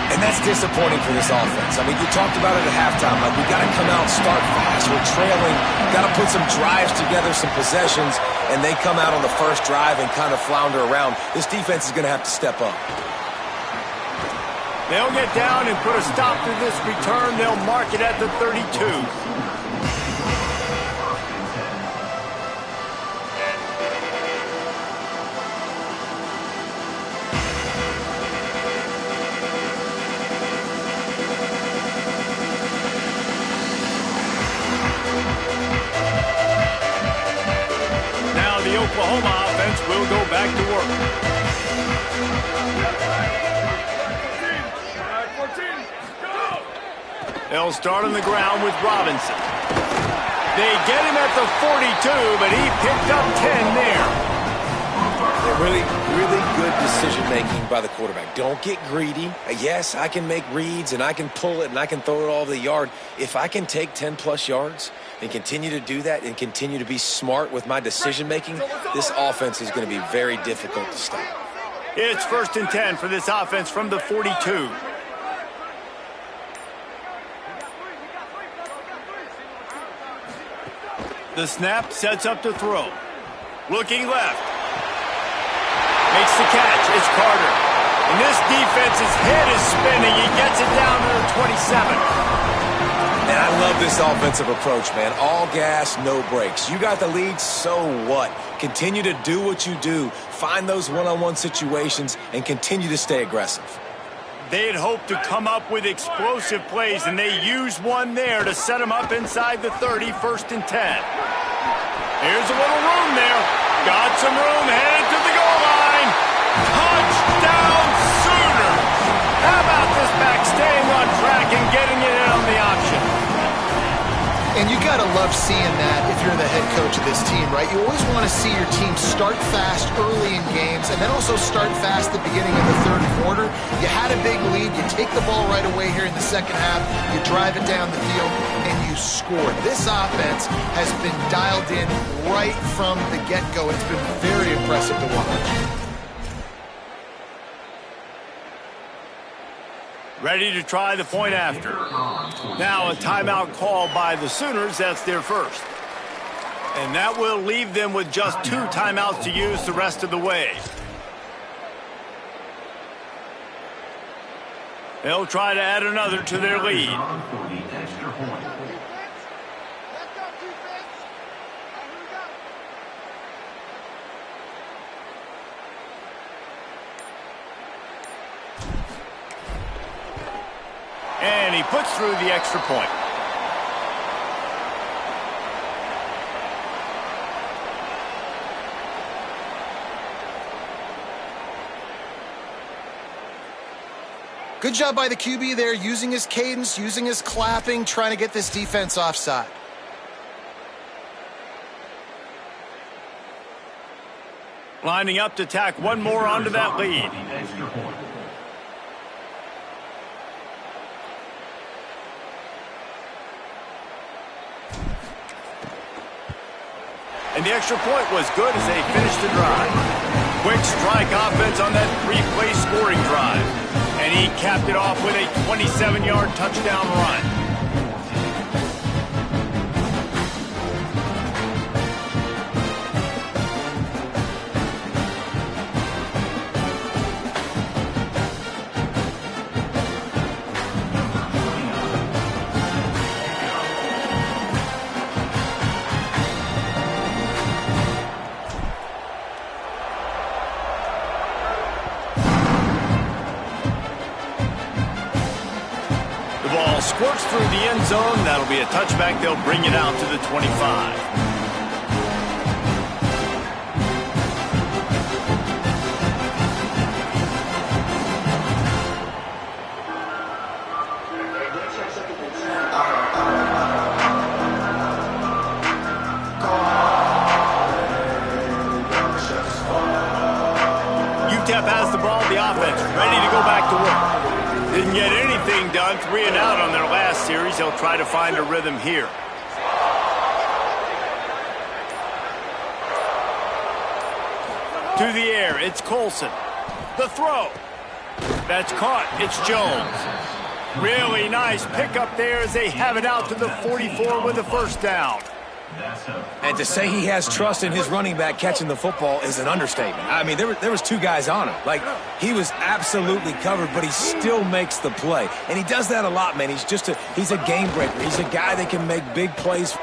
Speaker 4: And that's disappointing for this offense. I mean, you talked about it at halftime. Like, we got to come out, start fast. We're trailing. Got to put some drives together, some possessions, and they come out on the first drive and kind of flounder around. This defense is going to have to step up.
Speaker 1: They'll get down and put a stop to this return. They'll mark it at the 32. The Oklahoma offense will go back to work. They'll start on the ground with Robinson. They get him at the 42, but he picked up 10 there.
Speaker 4: Really good decision-making by the quarterback. Don't get greedy. Yes, I can make reads, and I can pull it, and I can throw it all over the yard. If I can take 10-plus yards and continue to do that and continue to be smart with my decision-making, this offense is going to be very difficult to stop.
Speaker 1: It's 1st and 10 for this offense from the 42. The snap sets up to throw. Looking left. Makes the catch. It's Carter. And this defense's head is spinning. He gets it down to the 27.
Speaker 4: Man, I love this offensive approach, man. All gas, no brakes. You got the lead, so what? Continue to do what you do. Find those one-on-one situations and continue to stay aggressive.
Speaker 1: They'd hoped to come up with explosive plays, and they used one there to set them up inside the 30, 1st and 10. Here's a little room there. Got some room, headed to the goal line. Touchdown, Sooners! How about this back staying on track and getting it in on the option?
Speaker 3: And you got to love seeing that if you're the head coach of this team, right? You always want to see your team start fast early in games and then also start fast at the beginning of the third quarter. You had a big lead. You take the ball right away here in the second half. You drive it down the field, and you score. This offense has been dialed in right from the get-go. It's been very impressive to watch.
Speaker 1: Ready to try the point after. Now a timeout call by the Sooners. That's their first. And that will leave them with just 2 timeouts to use the rest of the way. They'll try to add another to their lead. And he puts through the extra point.
Speaker 3: Good job by the QB there, using his cadence, using his clapping, trying to get this defense offside.
Speaker 1: Lining up to tack one more onto that lead. And the extra point was good as they finished the drive. Quick strike offense on that three-play scoring drive. And he capped it off with a 27-yard touchdown run. Squirts through the end zone. That'll be a touchback. They'll bring it out to the 25. UTEP has the ball, the offense ready to go back to work. Didn't get anything done, 3 and out on their last series. They'll try to find a rhythm here. To the air, it's Colson. The throw. That's caught. It's Jones. Really nice pickup there as they have it out to the 44 with a first down.
Speaker 4: And to say he has trust in his running back catching the football is an understatement. I mean, there was 2 guys on him. Like, he was absolutely covered, but he still makes the play. And he does that a lot, man. He's a game breaker. He's a guy that can make big plays.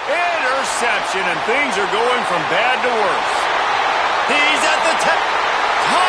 Speaker 1: Interception, and things are going from bad to worse. He's at the touchdown! Oh!